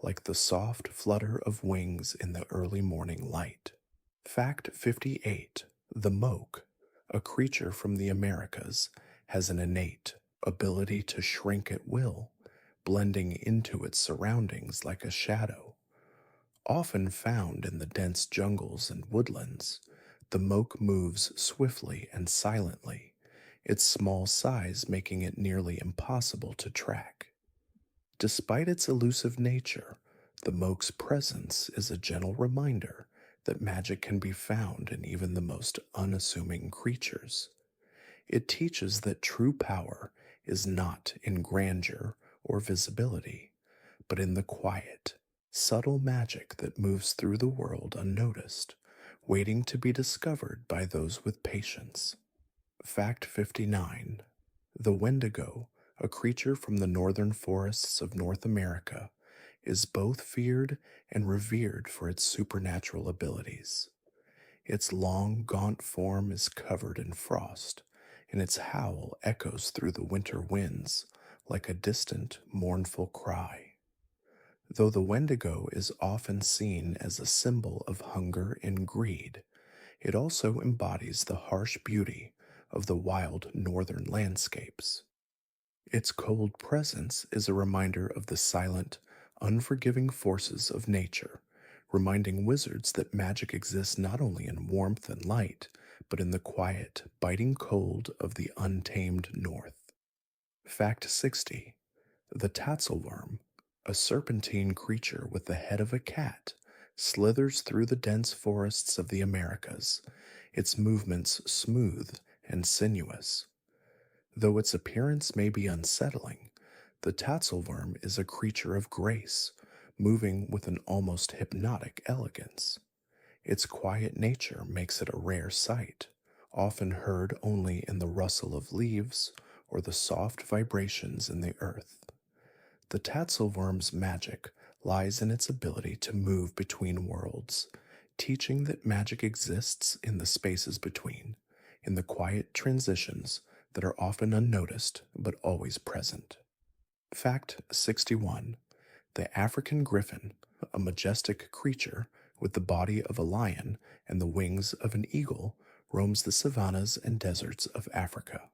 like the soft flutter of wings in the early morning light. Fact 58. The moke, a creature from the Americas, has an innate ability to shrink at will, blending into its surroundings like a shadow. Often found in the dense jungles and woodlands, the moke moves swiftly and silently, its small size making it nearly impossible to track. Despite its elusive nature, the moke's presence is a gentle reminder that magic can be found in even the most unassuming creatures. It teaches that true power is not in grandeur or visibility, but in the quiet, subtle magic that moves through the world unnoticed, waiting to be discovered by those with patience. Fact 59. The wendigo, a creature from the northern forests of North America, is both feared and revered for its supernatural abilities. Its long, gaunt form is covered in frost, and its howl echoes through the winter winds like a distant, mournful cry. Though the wendigo is often seen as a symbol of hunger and greed, it also embodies the harsh beauty of the wild northern landscapes. Its cold presence is a reminder of the silent, unforgiving forces of nature, reminding wizards that magic exists not only in warmth and light, but in the quiet, biting cold of the untamed north. Fact 60. The tatzelworm, a serpentine creature with the head of a cat, slithers through the dense forests of the Americas, its movements smooth and sinuous. Though its appearance may be unsettling, the tatzelworm is a creature of grace, moving with an almost hypnotic elegance. Its quiet nature makes it a rare sight, often heard only in the rustle of leaves or the soft vibrations in the earth. The Tatzelworm's magic lies in its ability to move between worlds, teaching that magic exists in the spaces between, in the quiet transitions that are often unnoticed but always present. Fact 61. The African griffin, a majestic creature with the body of a lion and the wings of an eagle, roams the savannas and deserts of Africa.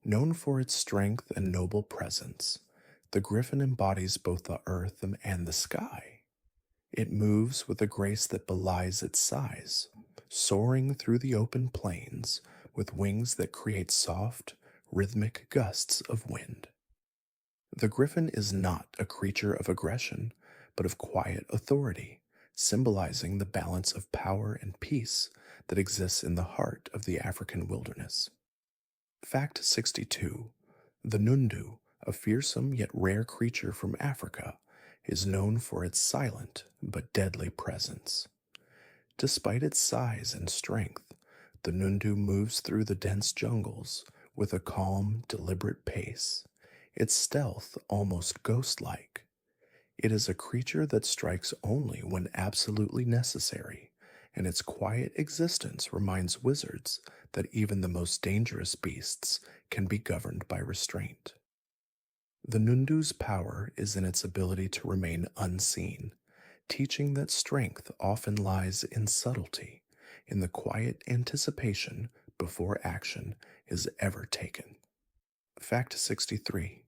Known for its strength and noble presence, the griffin embodies both the earth and the sky. It moves with a grace that belies its size, soaring through the open plains with wings that create soft, rhythmic gusts of wind. The griffin is not a creature of aggression, but of quiet authority, symbolizing the balance of power and peace that exists in the heart of the African wilderness. Fact 62. The Nundu, a fearsome yet rare creature from Africa, is known for its silent but deadly presence. Despite its size and strength, the Nundu moves through the dense jungles with a calm, deliberate pace, its stealth almost ghost-like. It is a creature that strikes only when absolutely necessary, and its quiet existence reminds wizards that even the most dangerous beasts can be governed by restraint. The Nundu's power is in its ability to remain unseen, teaching that strength often lies in subtlety, in the quiet anticipation before action is ever taken. Fact 63.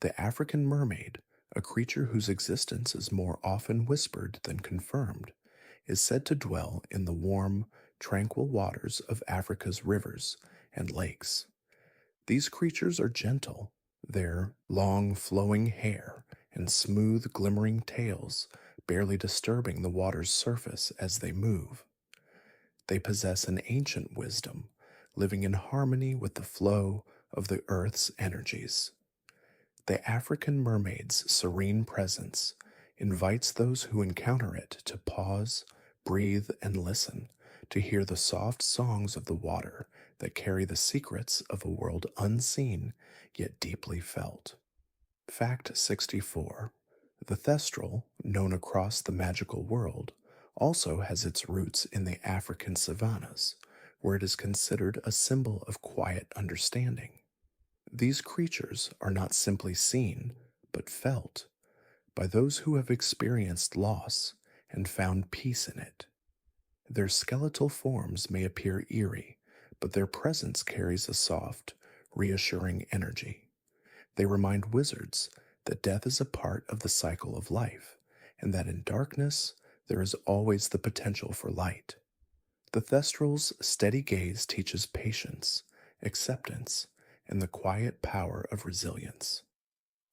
The African mermaid, a creature whose existence is more often whispered than confirmed, is said to dwell in the warm, tranquil waters of Africa's rivers and lakes. These creatures are gentle, their long flowing hair and smooth glimmering tails barely disturbing the water's surface as they move. They possess an ancient wisdom, living in harmony with the flow of the earth's energies. The African mermaid's serene presence invites those who encounter it to pause, breathe, and listen to hear the soft songs of the water that carry the secrets of a world unseen yet deeply felt. Fact 64. The thestral, known across the magical world, also has its roots in the African savannas, where it is considered a symbol of quiet understanding. These creatures are not simply seen, but felt by those who have experienced loss and found peace in it. Their skeletal forms may appear eerie, but their presence carries a soft, reassuring energy. They remind wizards that death is a part of the cycle of life, and that in darkness there is always the potential for light. The Thestral's steady gaze teaches patience, acceptance, and the quiet power of resilience.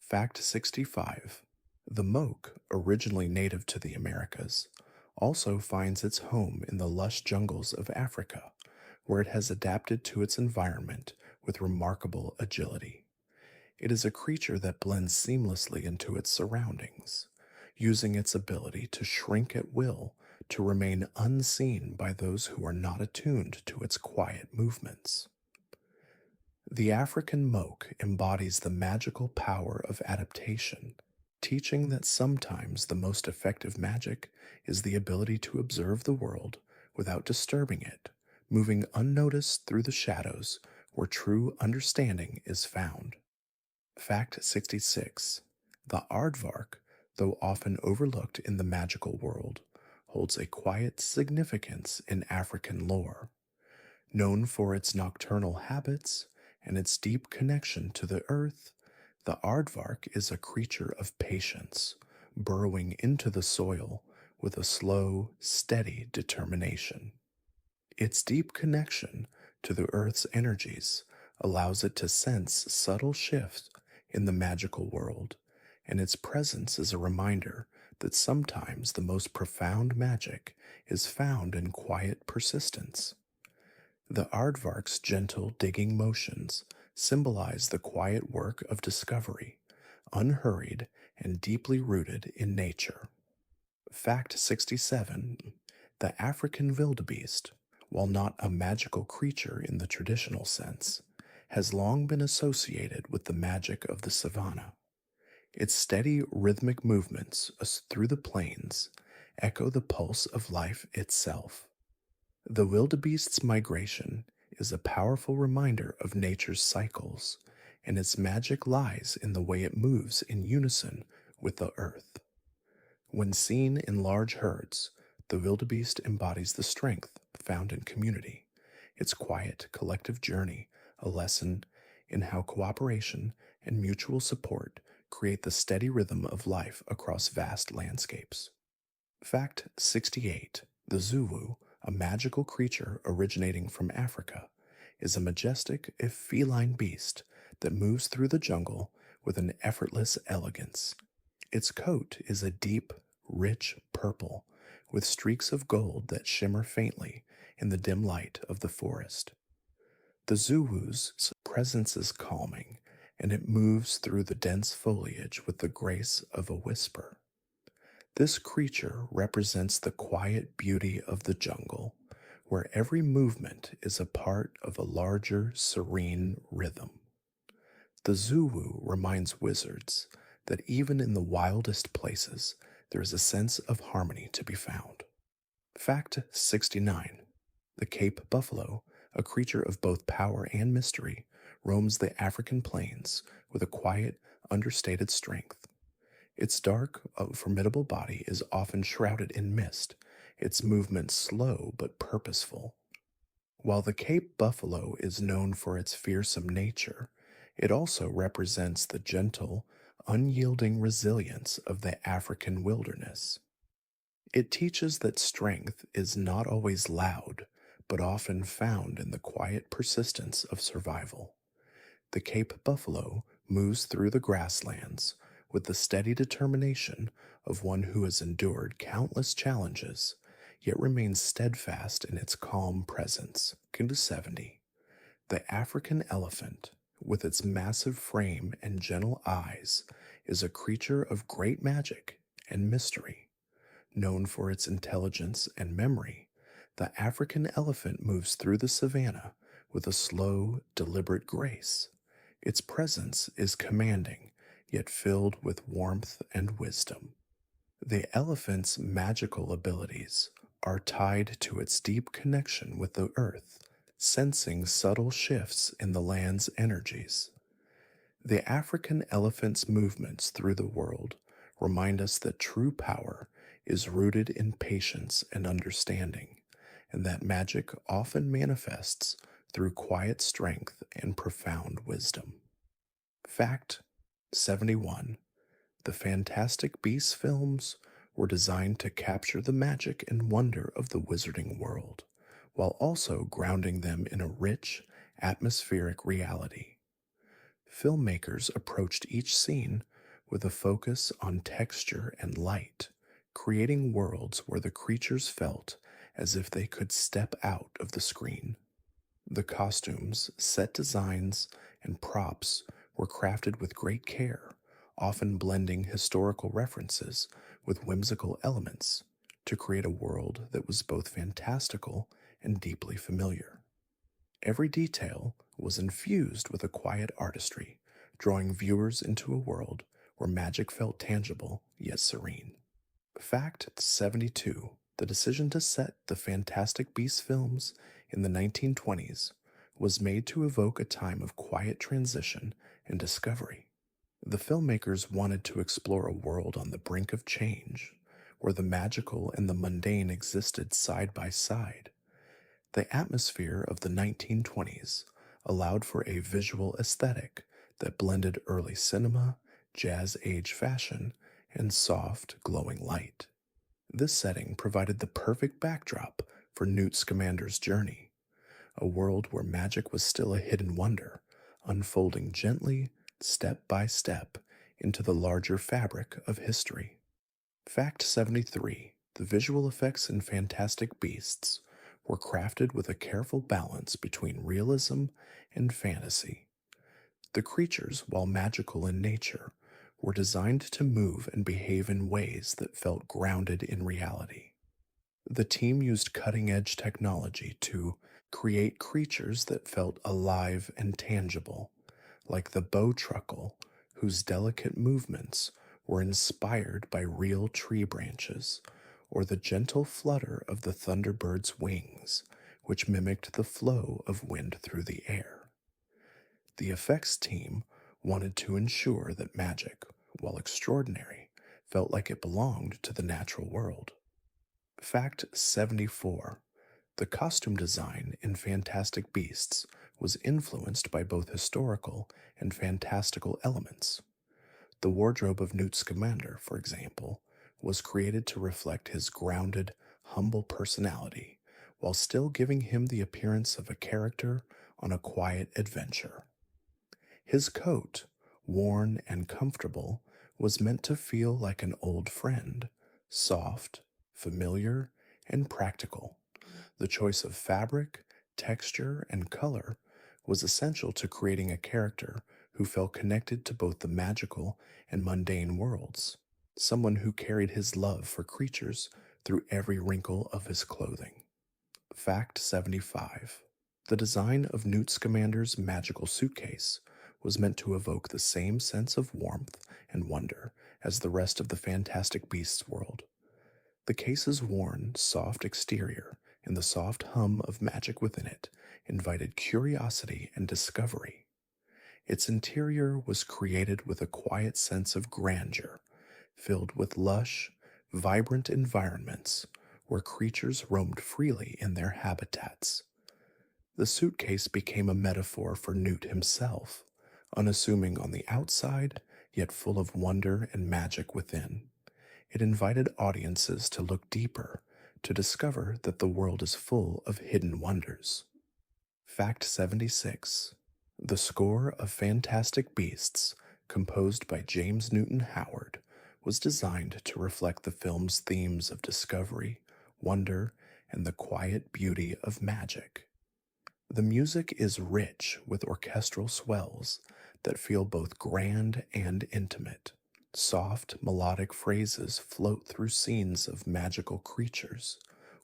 Fact 65. The moke, originally native to the Americas, also finds its home in the lush jungles of Africa, where it has adapted to its environment with remarkable agility. It is a creature that blends seamlessly into its surroundings, using its ability to shrink at will to remain unseen by those who are not attuned to its quiet movements. The African moke embodies the magical power of adaptation, teaching that sometimes the most effective magic is the ability to observe the world without disturbing it, moving unnoticed through the shadows where true understanding is found. Fact 66. The aardvark, though often overlooked in the magical world, holds a quiet significance in African lore. Known for its nocturnal habits and its deep connection to the earth, the aardvark is a creature of patience, burrowing into the soil with a slow, steady determination. Its deep connection to the earth's energies allows it to sense subtle shifts in the magical world, and its presence is a reminder that sometimes the most profound magic is found in quiet persistence. The aardvark's gentle digging motions symbolize the quiet work of discovery, unhurried and deeply rooted in nature. Fact 67. The African wildebeest, while not a magical creature in the traditional sense, has long been associated with the magic of the savannah. Its steady rhythmic movements through the plains echo the pulse of life itself. The wildebeest's migration is a powerful reminder of nature's cycles, and its magic lies in the way it moves in unison with the earth. When seen in large herds, the wildebeest embodies the strength found in community, its quiet, collective journey, a lesson in how cooperation and mutual support create the steady rhythm of life across vast landscapes. Fact 68. The Zulu, a magical creature originating from Africa, is a majestic, if feline beast that moves through the jungle with an effortless elegance. Its coat is a deep, rich purple with streaks of gold that shimmer faintly in the dim light of the forest. The Zulu's presence is calming, and it moves through the dense foliage with the grace of a whisper. This creature represents the quiet beauty of the jungle, where every movement is a part of a larger, serene rhythm. The Zulu reminds wizards that even in the wildest places, there is a sense of harmony to be found. Fact 69. The Cape buffalo, a creature of both power and mystery, roams the African plains with a quiet, understated strength. Its dark, formidable body is often shrouded in mist, its movements slow but purposeful. While the Cape buffalo is known for its fearsome nature, it also represents the gentle, unyielding resilience of the African wilderness. It teaches that strength is not always loud, but often found in the quiet persistence of survival. The Cape buffalo moves through the grasslands with the steady determination of one who has endured countless challenges, yet remains steadfast in its calm presence. Kinda 70. The African elephant, with its massive frame and gentle eyes, is a creature of great magic and mystery. Known for its intelligence and memory, the African elephant moves through the savannah with a slow, deliberate grace. Its presence is commanding, yet filled with warmth and wisdom. The elephant's magical abilities are tied to its deep connection with the earth, sensing subtle shifts in the land's energies. The African elephant's movements through the world remind us that true power is rooted in patience and understanding, and that magic often manifests through quiet strength and profound wisdom. Fact 71. The Fantastic Beasts films were designed to capture the magic and wonder of the wizarding world, while also grounding them in a rich, atmospheric reality. Filmmakers approached each scene with a focus on texture and light, creating worlds where the creatures felt as if they could step out of the screen. The costumes, set designs, and props were crafted with great care, often blending historical references with whimsical elements to create a world that was both fantastical and deeply familiar. Every detail was infused with a quiet artistry, drawing viewers into a world where magic felt tangible yet serene. Fact 72. The decision to set the Fantastic Beasts films in the 1920s was made to evoke a time of quiet transition and discovery. The filmmakers wanted to explore a world on the brink of change, where the magical and the mundane existed side by side. The atmosphere of the 1920s allowed for a visual aesthetic that blended early cinema, jazz age fashion, and soft, glowing light. This setting provided the perfect backdrop for Newt Scamander's journey, a world where magic was still a hidden wonder, unfolding gently, step by step, into the larger fabric of history. Fact 73. The visual effects in Fantastic Beasts were crafted with a careful balance between realism and fantasy. The creatures, while magical in nature, were designed to move and behave in ways that felt grounded in reality. The team used cutting edge technology to Create creatures that felt alive and tangible, like the bowtruckle, whose delicate movements were inspired by real tree branches, or the gentle flutter of the thunderbird's wings, which mimicked the flow of wind through the air. The effects team wanted to ensure that magic, while extraordinary, felt like it belonged to the natural world. Fact 74. The costume design in Fantastic Beasts was influenced by both historical and fantastical elements. The wardrobe of Newt Scamander, for example, was created to reflect his grounded, humble personality, while still giving him the appearance of a character on a quiet adventure. His coat, worn and comfortable, was meant to feel like an old friend, soft, familiar, and practical. The choice of fabric, texture, and color was essential to creating a character who felt connected to both the magical and mundane worlds, someone who carried his love for creatures through every wrinkle of his clothing. Fact 75. The design of Newt Scamander's magical suitcase was meant to evoke the same sense of warmth and wonder as the rest of the Fantastic Beasts world. The case's worn, soft exterior and the soft hum of magic within it invited curiosity and discovery. Its interior was created with a quiet sense of grandeur, filled with lush, vibrant environments where creatures roamed freely in their habitats. The suitcase became a metaphor for Newt himself, unassuming on the outside, yet full of wonder and magic within. It invited audiences to look deeper, to discover that the world is full of hidden wonders. Fact 76. The score of Fantastic Beasts, composed by James Newton Howard, was designed to reflect the film's themes of discovery, wonder, and the quiet beauty of magic. The music is rich with orchestral swells that feel both grand and intimate. Soft, melodic phrases float through scenes of magical creatures,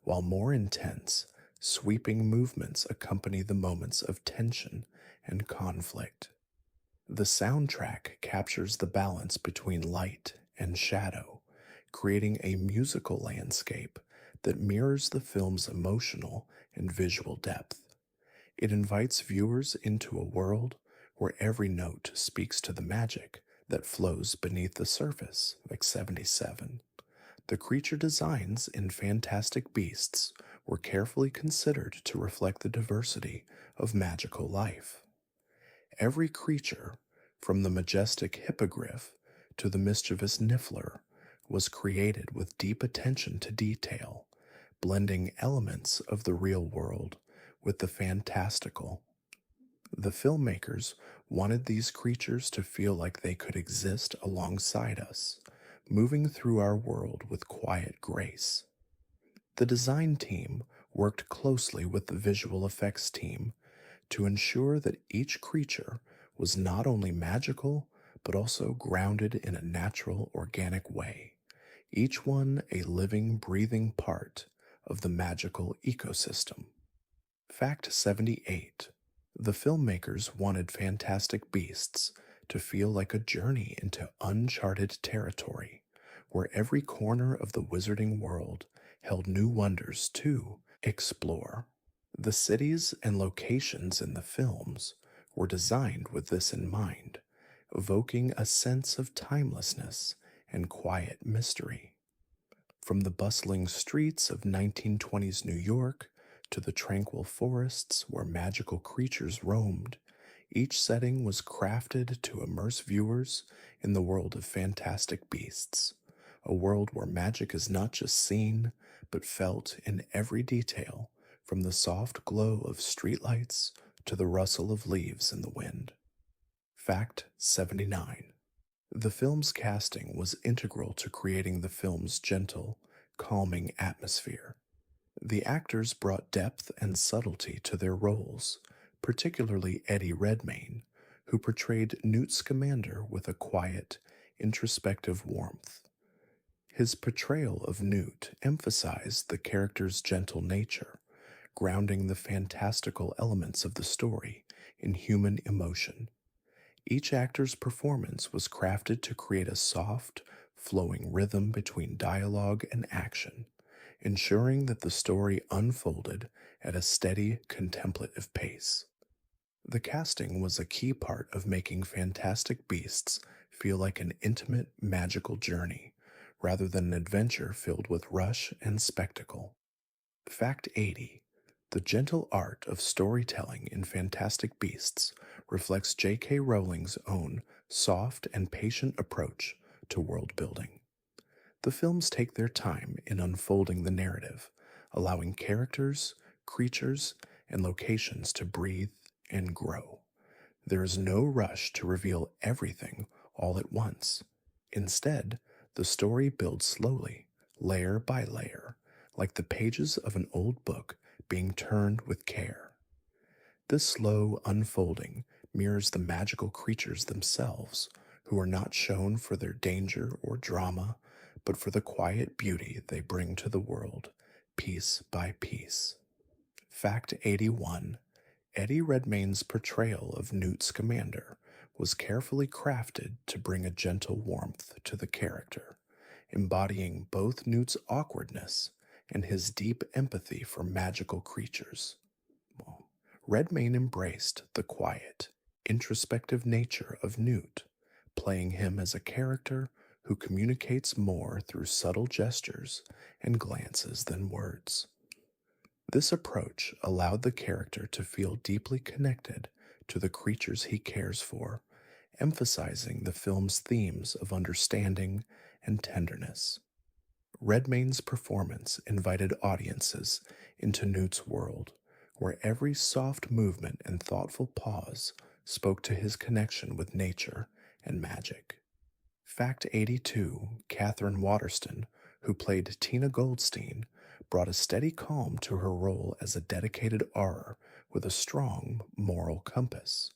while more intense, sweeping movements accompany the moments of tension and conflict. The soundtrack captures the balance between light and shadow, creating a musical landscape that mirrors the film's emotional and visual depth. It invites viewers into a world where every note speaks to the magic that flows beneath the surface, like 77. The creature designs in Fantastic Beasts were carefully considered to reflect the diversity of magical life. Every creature, from the majestic hippogriff to the mischievous niffler, was created with deep attention to detail, blending elements of the real world with the fantastical. The filmmakers wanted these creatures to feel like they could exist alongside us, moving through our world with quiet grace. The design team worked closely with the visual effects team to ensure that each creature was not only magical, but also grounded in a natural, organic way, each one a living, breathing part of the magical ecosystem. Fact 78. The filmmakers wanted Fantastic Beasts to feel like a journey into uncharted territory, where every corner of the wizarding world held new wonders to explore. The cities and locations in the films were designed with this in mind, evoking a sense of timelessness and quiet mystery. From the bustling streets of 1920s New York to the tranquil forests where magical creatures roamed, each setting was crafted to immerse viewers in the world of Fantastic Beasts, a world where magic is not just seen, but felt in every detail, from the soft glow of streetlights to the rustle of leaves in the wind. Fact 79. The film's casting was integral to creating the film's gentle, calming atmosphere. The actors brought depth and subtlety to their roles, particularly Eddie Redmayne, who portrayed Newt Scamander with a quiet, introspective warmth. His portrayal of Newt emphasized the character's gentle nature, grounding the fantastical elements of the story in human emotion. Each actor's performance was crafted to create a soft, flowing rhythm between dialogue and action, ensuring that the story unfolded at a steady, contemplative pace. The casting was a key part of making Fantastic Beasts feel like an intimate, magical journey, rather than an adventure filled with rush and spectacle. Fact 80. The gentle art of storytelling in Fantastic Beasts reflects J.K. Rowling's own soft and patient approach to world building. The films take their time in unfolding the narrative, allowing characters, creatures, and locations to breathe and grow. There is no rush to reveal everything all at once. Instead, the story builds slowly, layer by layer, like the pages of an old book being turned with care. This slow unfolding mirrors the magical creatures themselves, who are not shown for their danger or drama, but for the quiet beauty they bring to the world, piece by piece. Fact 81. Eddie Redmayne's portrayal of Newt Scamander was carefully crafted to bring a gentle warmth to the character, embodying both Newt's awkwardness and his deep empathy for magical creatures. Well, Redmayne embraced the quiet, introspective nature of Newt, playing him as a character who communicates more through subtle gestures and glances than words. This approach allowed the character to feel deeply connected to the creatures he cares for, emphasizing the film's themes of understanding and tenderness. Redmayne's performance invited audiences into Newt's world, where every soft movement and thoughtful pause spoke to his connection with nature and magic. Fact 82. Catherine Waterston, who played Tina Goldstein, brought a steady calm to her role as a dedicated Auror with a strong moral compass.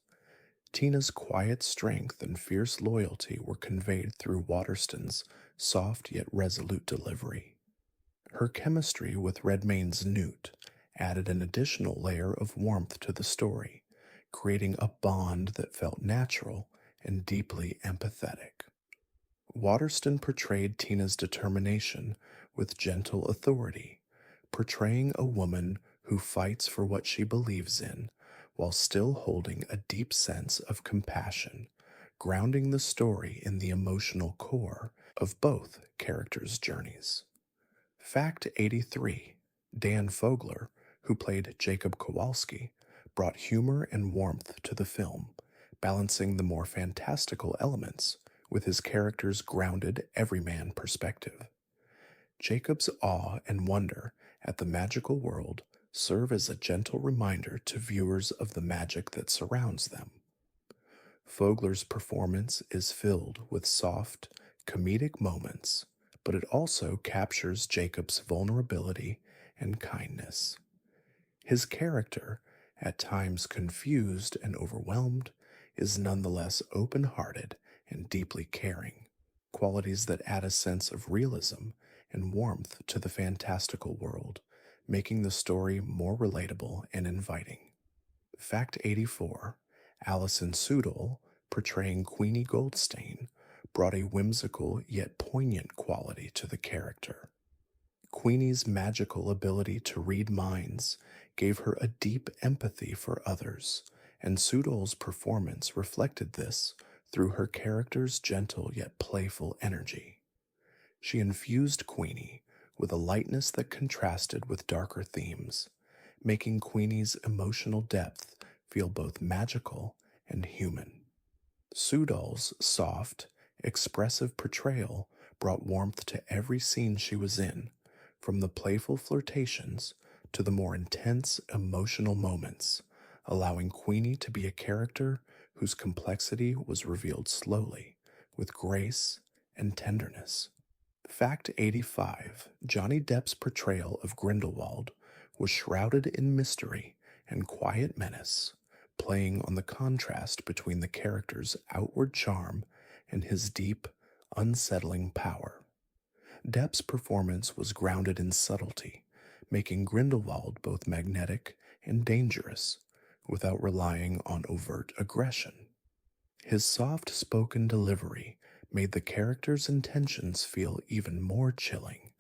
Tina's quiet strength and fierce loyalty were conveyed through Waterston's soft yet resolute delivery. Her chemistry with Redmayne's Newt added an additional layer of warmth to the story, creating a bond that felt natural and deeply empathetic. Waterston portrayed Tina's determination with gentle authority, portraying a woman who fights for what she believes in while still holding a deep sense of compassion, grounding the story in the emotional core of both characters' journeys. Fact 83. Dan Fogler, who played Jacob Kowalski, brought humor and warmth to the film, balancing the more fantastical elements with his character's grounded everyman perspective. Jacob's awe and wonder at the magical world serve as a gentle reminder to viewers of the magic that surrounds them. Fogler's performance is filled with soft, comedic moments, but it also captures Jacob's vulnerability and kindness. His character, at times confused and overwhelmed, is nonetheless open-hearted and deeply caring, qualities that add a sense of realism and warmth to the fantastical world, making the story more relatable and inviting. Fact 84. Alison Sudol, portraying Queenie Goldstein, brought a whimsical yet poignant quality to the character. Queenie's magical ability to read minds gave her a deep empathy for others, and Sudol's performance reflected this through her character's gentle yet playful energy. She infused Queenie with a lightness that contrasted with darker themes, making Queenie's emotional depth feel both magical and human. Sudol's soft, expressive portrayal brought warmth to every scene she was in, from the playful flirtations to the more intense emotional moments, allowing Queenie to be a character whose complexity was revealed slowly, with grace and tenderness. Fact 85. Johnny Depp's portrayal of Grindelwald was shrouded in mystery and quiet menace, playing on the contrast between the character's outward charm and his deep, unsettling power. Depp's performance was grounded in subtlety, making Grindelwald both magnetic and dangerous without relying on overt aggression. His soft spoken delivery made the character's intentions feel even more chilling,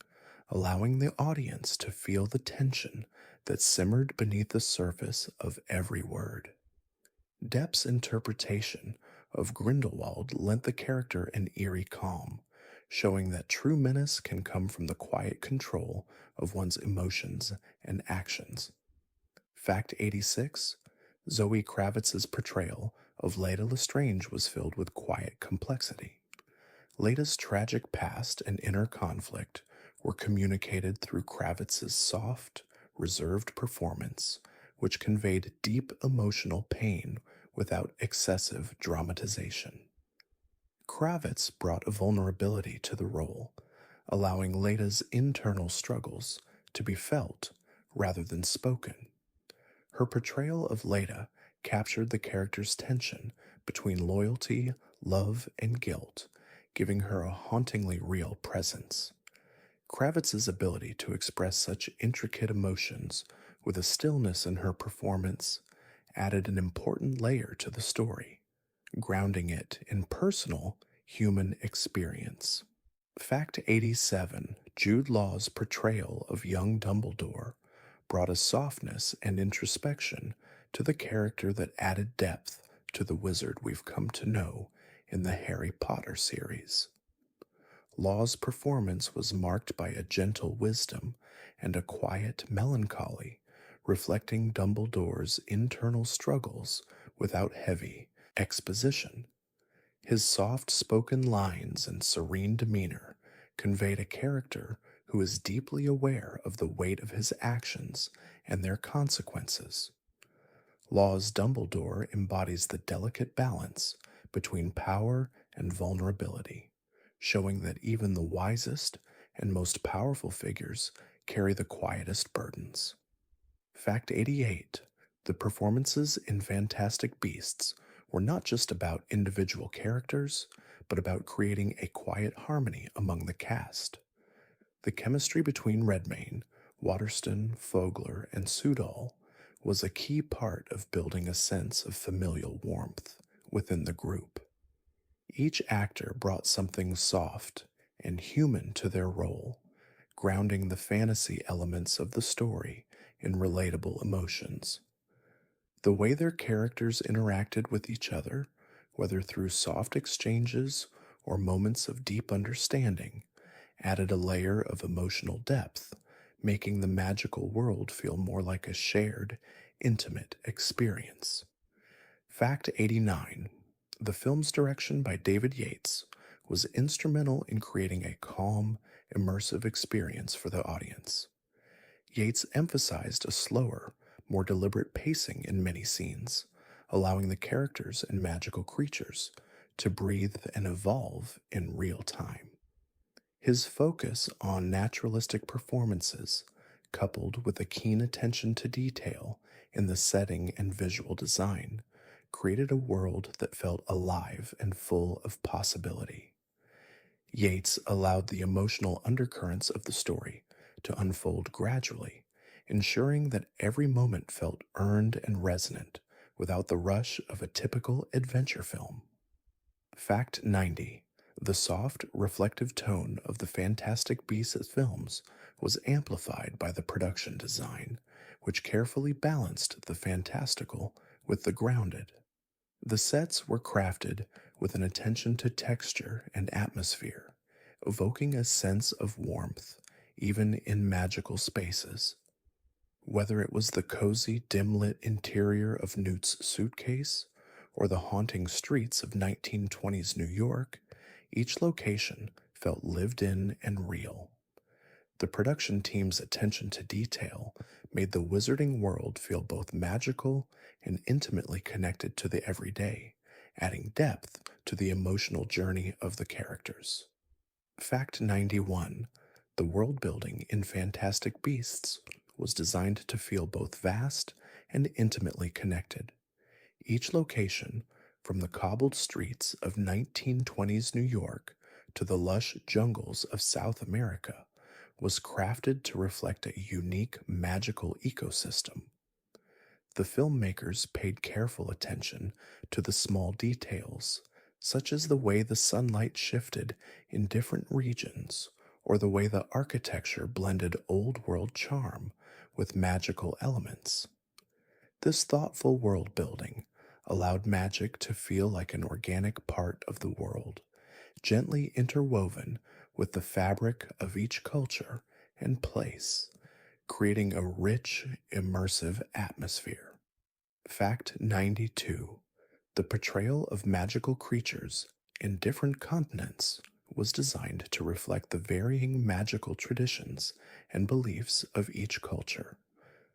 allowing the audience to feel the tension that simmered beneath the surface of every word. Depp's interpretation of Grindelwald lent the character an eerie calm, showing that true menace can come from the quiet control of one's emotions and actions. Fact 86: Zoe Kravitz's portrayal of Leda Lestrange was filled with quiet complexity. Leda's tragic past and inner conflict were communicated through Kravitz's soft, reserved performance, which conveyed deep emotional pain without excessive dramatization. Kravitz brought a vulnerability to the role, allowing Leda's internal struggles to be felt rather than spoken. Her portrayal of Leda captured the character's tension between loyalty, love, and guilt, giving her a hauntingly real presence. Kravitz's ability to express such intricate emotions with a stillness in her performance added an important layer to the story, grounding it in personal human experience. Fact 87: Jude Law's portrayal of young Dumbledore brought a softness and introspection to the character that added depth to the wizard we've come to know in the Harry Potter series. Law's performance was marked by a gentle wisdom and a quiet melancholy, reflecting Dumbledore's internal struggles without heavy exposition. His soft spoken lines and serene demeanor conveyed a character who is deeply aware of the weight of his actions and their consequences. Law's Dumbledore embodies the delicate balance between power and vulnerability, showing that even the wisest and most powerful figures carry the quietest burdens. Fact 88: The performances in Fantastic Beasts were not just about individual characters, but about creating a quiet harmony among the cast. The chemistry between Redmayne, Waterston, Fogler, and Soodall was a key part of building a sense of familial warmth within the group. Each actor brought something soft and human to their role, grounding the fantasy elements of the story in relatable emotions. The way their characters interacted with each other, whether through soft exchanges or moments of deep understanding, added a layer of emotional depth, making the magical world feel more like a shared, intimate experience. Fact 89: The film's direction by David Yates was instrumental in creating a calm, immersive experience for the audience. Yates emphasized a slower, more deliberate pacing in many scenes, allowing the characters and magical creatures to breathe and evolve in real time. His focus on naturalistic performances, coupled with a keen attention to detail in the setting and visual design, created a world that felt alive and full of possibility. Yates allowed the emotional undercurrents of the story to unfold gradually, ensuring that every moment felt earned and resonant without the rush of a typical adventure film. Fact 90: The soft, reflective tone of the Fantastic Beasts films was amplified by the production design, which carefully balanced the fantastical with the grounded. The sets were crafted with an attention to texture and atmosphere, evoking a sense of warmth even in magical spaces. Whether it was the cozy, dim-lit interior of Newt's suitcase or the haunting streets of 1920s New York, each location felt lived in and real. The production team's attention to detail made the wizarding world feel both magical and intimately connected to the everyday, adding depth to the emotional journey of the characters. Fact 91: The world building in Fantastic Beasts was designed to feel both vast and intimately connected. Each location, from the cobbled streets of 1920s New York to the lush jungles of South America, was crafted to reflect a unique magical ecosystem. The filmmakers paid careful attention to the small details, such as the way the sunlight shifted in different regions, or the way the architecture blended old world charm with magical elements. This thoughtful world building allowed magic to feel like an organic part of the world, gently interwoven with the fabric of each culture and place, creating a rich, immersive atmosphere. Fact 92: the portrayal of magical creatures in different continents was designed to reflect the varying magical traditions and beliefs of each culture.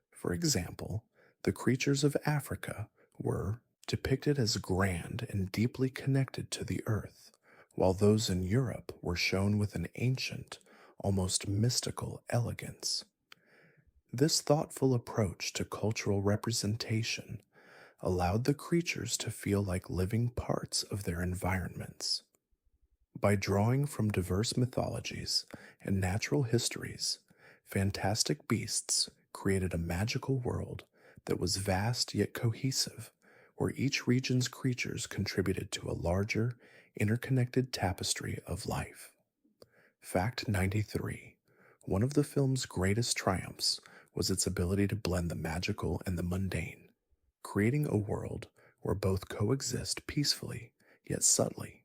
For example, the creatures of Africa were depicted as grand and deeply connected to the earth, while those in Europe were shown with an ancient, almost mystical elegance. This thoughtful approach to cultural representation allowed the creatures to feel like living parts of their environments. By drawing from diverse mythologies and natural histories, Fantastic Beasts created a magical world that was vast yet cohesive, where each region's creatures contributed to a larger, interconnected tapestry of life. Fact 93: one of the film's greatest triumphs was its ability to blend the magical and the mundane, creating a world where both coexist peacefully yet subtly.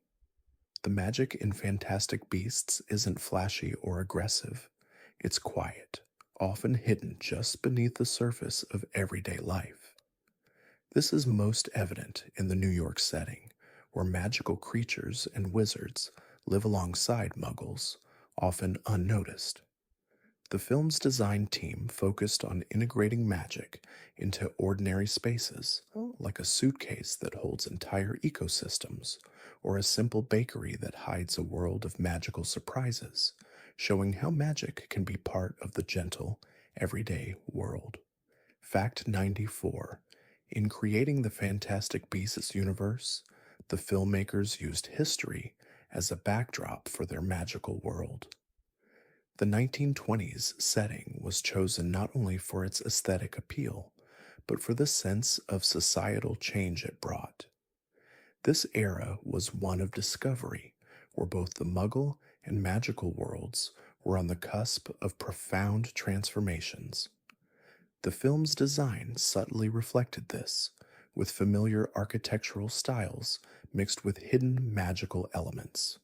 The magic in Fantastic Beasts isn't flashy or aggressive, it's quiet, often hidden just beneath the surface of everyday life. This is most evident in the New York setting, where magical creatures and wizards live alongside muggles, often unnoticed. The film's design team focused on integrating magic into ordinary spaces, like a suitcase that holds entire ecosystems, or a simple bakery that hides a world of magical surprises, showing how magic can be part of the gentle, everyday world. Fact 94: in creating the Fantastic Beasts universe, the filmmakers used history as a backdrop for their magical world. The 1920s setting was chosen not only for its aesthetic appeal, but for the sense of societal change it brought. This era was one of discovery, where both the Muggle and magical worlds were on the cusp of profound transformations. The film's design subtly reflected this, with familiar architectural styles mixed with hidden magical elements.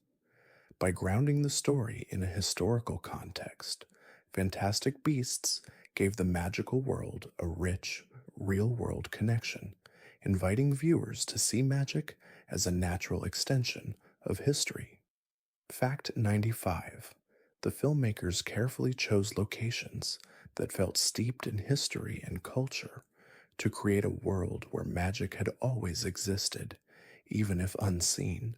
By grounding the story in a historical context, Fantastic Beasts gave the magical world a rich, real world connection, inviting viewers to see magic as a natural extension of history. Fact 95: the filmmakers carefully chose locations that felt steeped in history and culture to create a world where magic had always existed, even if unseen.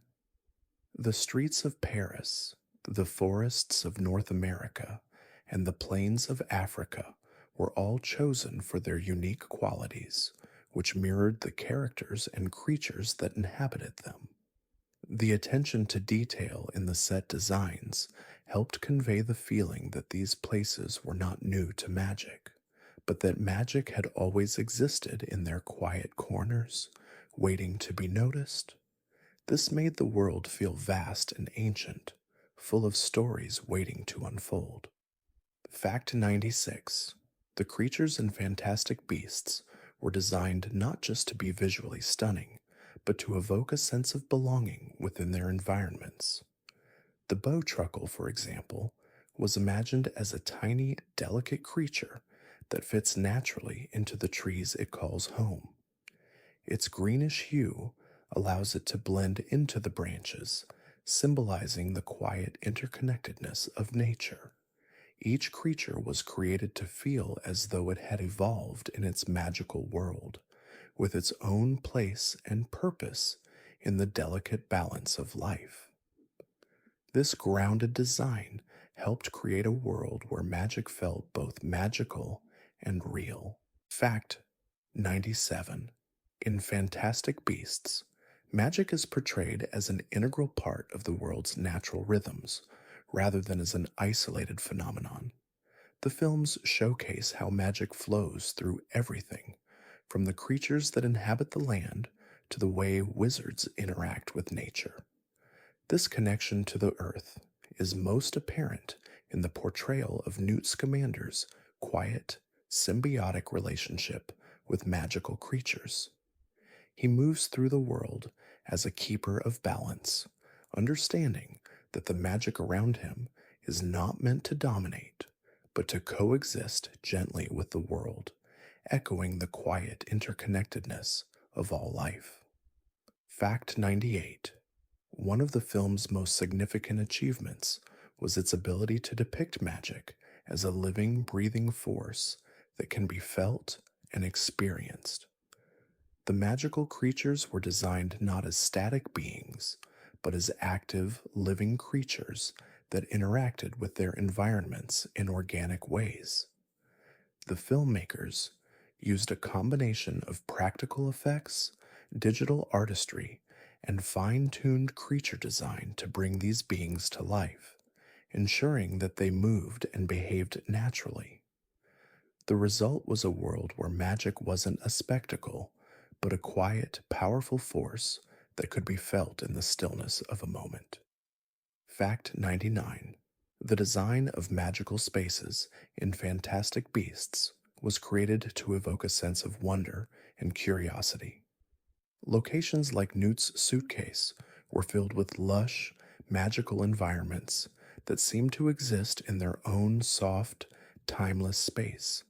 The streets of Paris, the forests of North America, and the plains of Africa were all chosen for their unique qualities, which mirrored the characters and creatures that inhabited them. The attention to detail in the set designs helped convey the feeling that these places were not new to magic, but that magic had always existed in their quiet corners, waiting to be noticed. This made the world feel vast and ancient, full of stories waiting to unfold. Fact 96: the creatures in Fantastic Beasts were designed not just to be visually stunning, but to evoke a sense of belonging within their environments. The bowtruckle, for example, was imagined as a tiny, delicate creature that fits naturally into the trees it calls home. Its greenish hue allows it to blend into the branches, symbolizing the quiet interconnectedness of nature. Each creature was created to feel as though it had evolved in its magical world, with its own place and purpose in the delicate balance of life. This grounded design helped create a world where magic felt both magical and real. Fact 97: in Fantastic Beasts, magic is portrayed as an integral part of the world's natural rhythms, rather than as an isolated phenomenon. The films showcase how magic flows through everything, from the creatures that inhabit the land to the way wizards interact with nature. This connection to the earth is most apparent in the portrayal of Newt Scamander's quiet, symbiotic relationship with magical creatures. He moves through the world as a keeper of balance, understanding that the magic around him is not meant to dominate, but to coexist gently with the world, echoing the quiet interconnectedness of all life. Fact 98. One of the film's most significant achievements was its ability to depict magic as a living, breathing force that can be felt and experienced. The magical creatures were designed not as static beings, but as active, living creatures that interacted with their environments in organic ways. The filmmakers used a combination of practical effects, digital artistry, and fine tuned creature design to bring these beings to life, ensuring that they moved and behaved naturally. The result was a world where magic wasn't a spectacle, but a quiet, powerful force that could be felt in the stillness of a moment. Fact 99. The design of magical spaces in Fantastic Beasts was created to evoke a sense of wonder and curiosity. Locations like Newt's suitcase were filled with lush, magical environments that seemed to exist in their own soft, timeless space.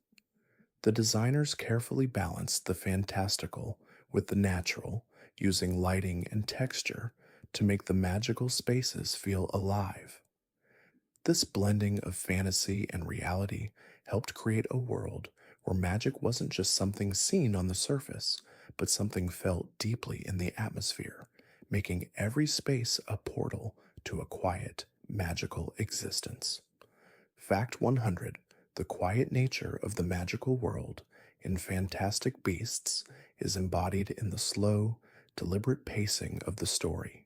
The designers carefully balanced the fantastical with the natural, using lighting and texture to make the magical spaces feel alive. This blending of fantasy and reality helped create a world where magic wasn't just something seen on the surface, but something felt deeply in the atmosphere, making every space a portal to a quiet, magical existence. Fact 100. The quiet nature of the magical world in Fantastic Beasts is embodied in the slow, deliberate pacing of the story.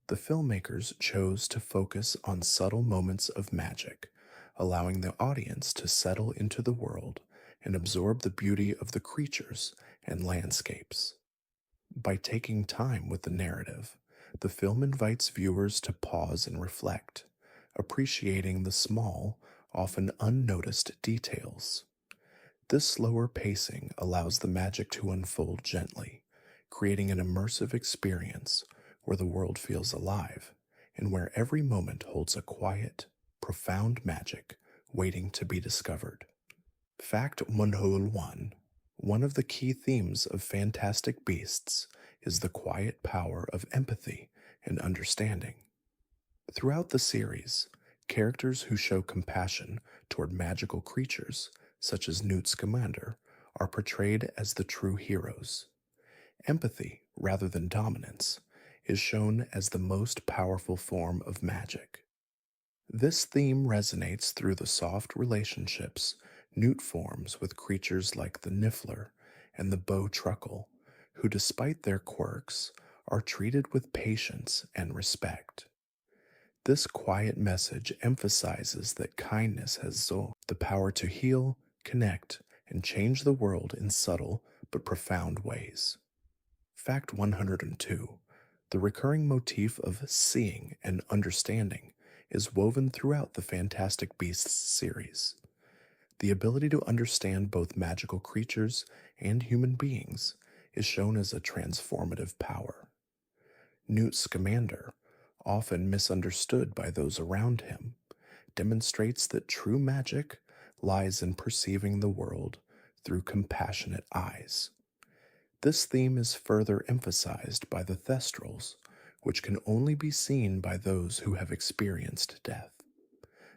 The filmmakers chose to focus on subtle moments of magic, allowing the audience to settle into the world and absorb the beauty of the creatures and landscapes. By taking time with the narrative, the film invites viewers to pause and reflect, appreciating the small, often unnoticed details. This slower pacing allows the magic to unfold gently, creating an immersive experience where the world feels alive and where every moment holds a quiet, profound magic waiting to be discovered. Fact 101. One of the key themes of Fantastic Beasts is the quiet power of empathy and understanding. Throughout the series, characters who show compassion toward magical creatures, such as Newt Scamander, are portrayed as the true heroes. Empathy, rather than dominance, is shown as the most powerful form of magic. This theme resonates through the soft relationships Newt forms with creatures like the Niffler and the Bow Truckle, who, despite their quirks, are treated with patience and respect. This quiet message emphasizes that kindness has the power to heal, connect, and change the world in subtle but profound ways. Fact 102. The recurring motif of seeing and understanding is woven throughout the Fantastic Beasts series. The ability to understand both magical creatures and human beings is shown as a transformative power. Newt Scamander, often misunderstood by those around him, demonstrates that true magic lies in perceiving the world through compassionate eyes. This theme is further emphasized by the Thestrals, which can only be seen by those who have experienced death.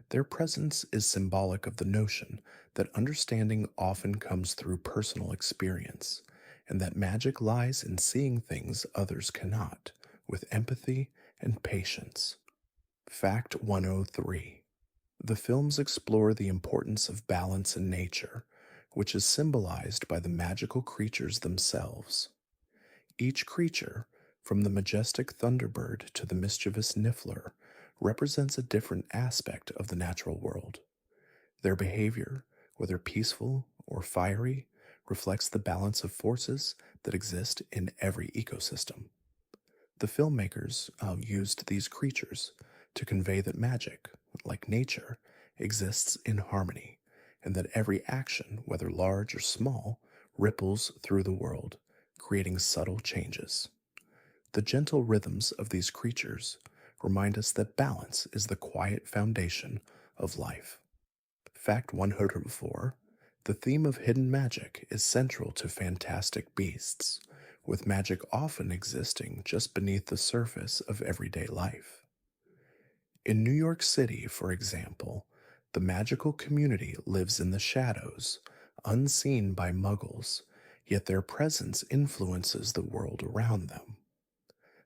Their presence is symbolic of the notion that understanding often comes through personal experience, and that magic lies in seeing things others cannot, with empathy and patience. Fact 103. The films explore the importance of balance in nature, which is symbolized by the magical creatures themselves. Each creature, from the majestic Thunderbird to the mischievous Niffler, represents a different aspect of the natural world. Their behavior, whether peaceful or fiery, reflects the balance of forces that exist in every ecosystem. The filmmakers used these creatures to convey that magic, like nature, exists in harmony, and that every action, whether large or small, ripples through the world, creating subtle changes. The gentle rhythms of these creatures remind us that balance is the quiet foundation of life. Fact 104: the theme of hidden magic is central to fantastic beasts, with magic often existing just beneath the surface of everyday life. In New York City, for example, the magical community lives in the shadows, unseen by muggles, yet their presence influences the world around them.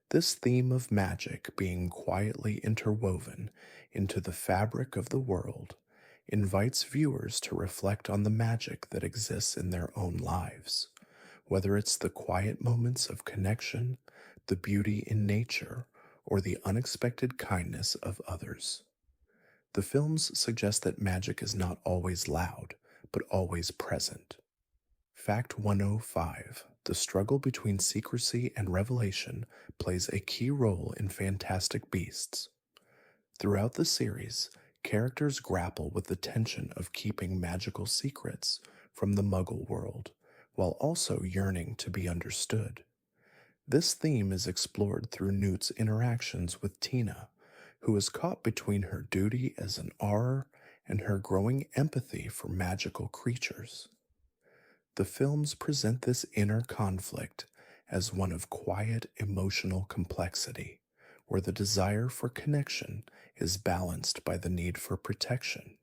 This theme of magic being quietly interwoven into the fabric of the world invites viewers to reflect on the magic that exists in their own lives, whether it's the quiet moments of connection, the beauty in nature, or the unexpected kindness of others. The films suggest that magic is not always loud, but always present. Fact 105: the struggle between secrecy and revelation plays a key role in Fantastic Beasts. Throughout the series, characters grapple with the tension of keeping magical secrets from the Muggle world, while also yearning to be understood. This theme is explored through Newt's interactions with Tina, who is caught between her duty as an Auror and her growing empathy for magical creatures. The films present this inner conflict as one of quiet emotional complexity, where the desire for connection is balanced by the need for protection.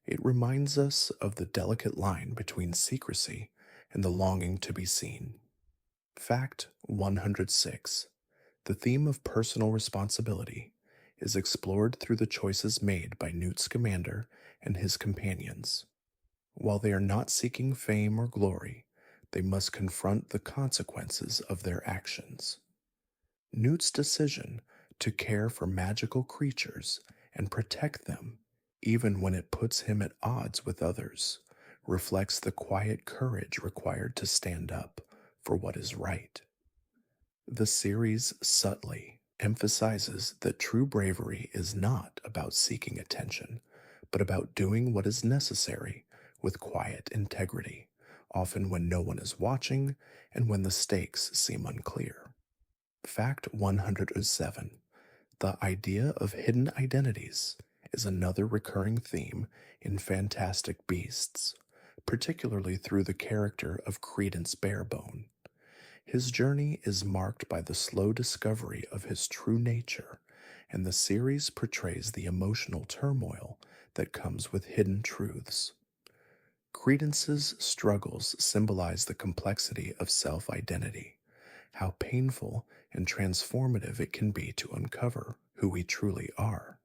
It reminds us of the delicate line between secrecy and the longing to be seen. Fact 106: the theme of personal responsibility is explored through the choices made by Newt Scamander and his companions. While they are not seeking fame or glory, they must confront the consequences of their actions. Newt's decision to care for magical creatures and protect them, even when it puts him at odds with others, reflects the quiet courage required to stand up for what is right. The series subtly emphasizes that true bravery is not about seeking attention, but about doing what is necessary with quiet integrity, often when no one is watching and when the stakes seem unclear. Fact 107: the idea of hidden identities is another recurring theme in Fantastic Beasts, particularly through the character of Credence Barebone. His journey is marked by the slow discovery of his true nature, and the series portrays the emotional turmoil that comes with hidden truths. Credence's struggles symbolize the complexity of self identity, how painful and transformative it can be to uncover who we truly are.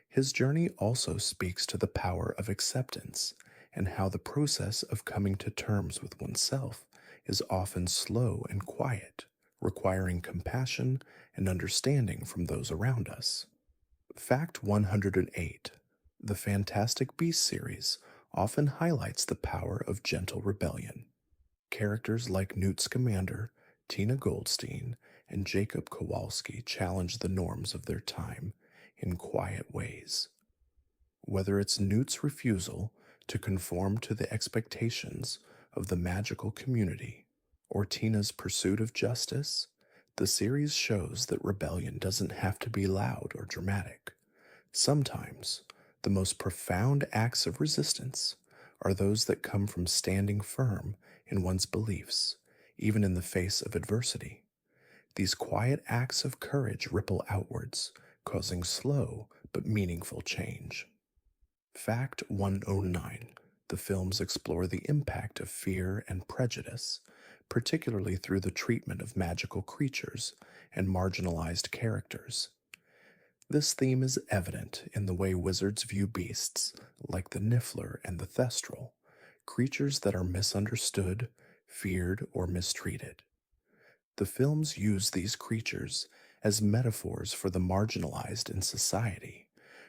His journey also speaks to the power of acceptance and how the process of coming to terms with oneself is often slow and quiet, requiring compassion and understanding from those around us. Fact 108: the Fantastic Beasts series often highlights the power of gentle rebellion. Characters like Newt Scamander, Tina Goldstein, and Jacob Kowalski challenge the norms of their time in quiet ways. Whether it's Newt's refusal to conform to the expectations of the magical community or Tina's pursuit of justice, the series shows that rebellion doesn't have to be loud or dramatic. Sometimes, the most profound acts of resistance are those that come from standing firm in one's beliefs, even in the face of adversity. These quiet acts of courage ripple outwards, causing slow but meaningful change. Fact 109: the films explore the impact of fear and prejudice, particularly through the treatment of magical creatures and marginalized characters. This theme is evident in the way wizards view beasts like the Niffler and the Thestral, creatures that are misunderstood, feared, or mistreated. The films use these creatures as metaphors for the marginalized in society,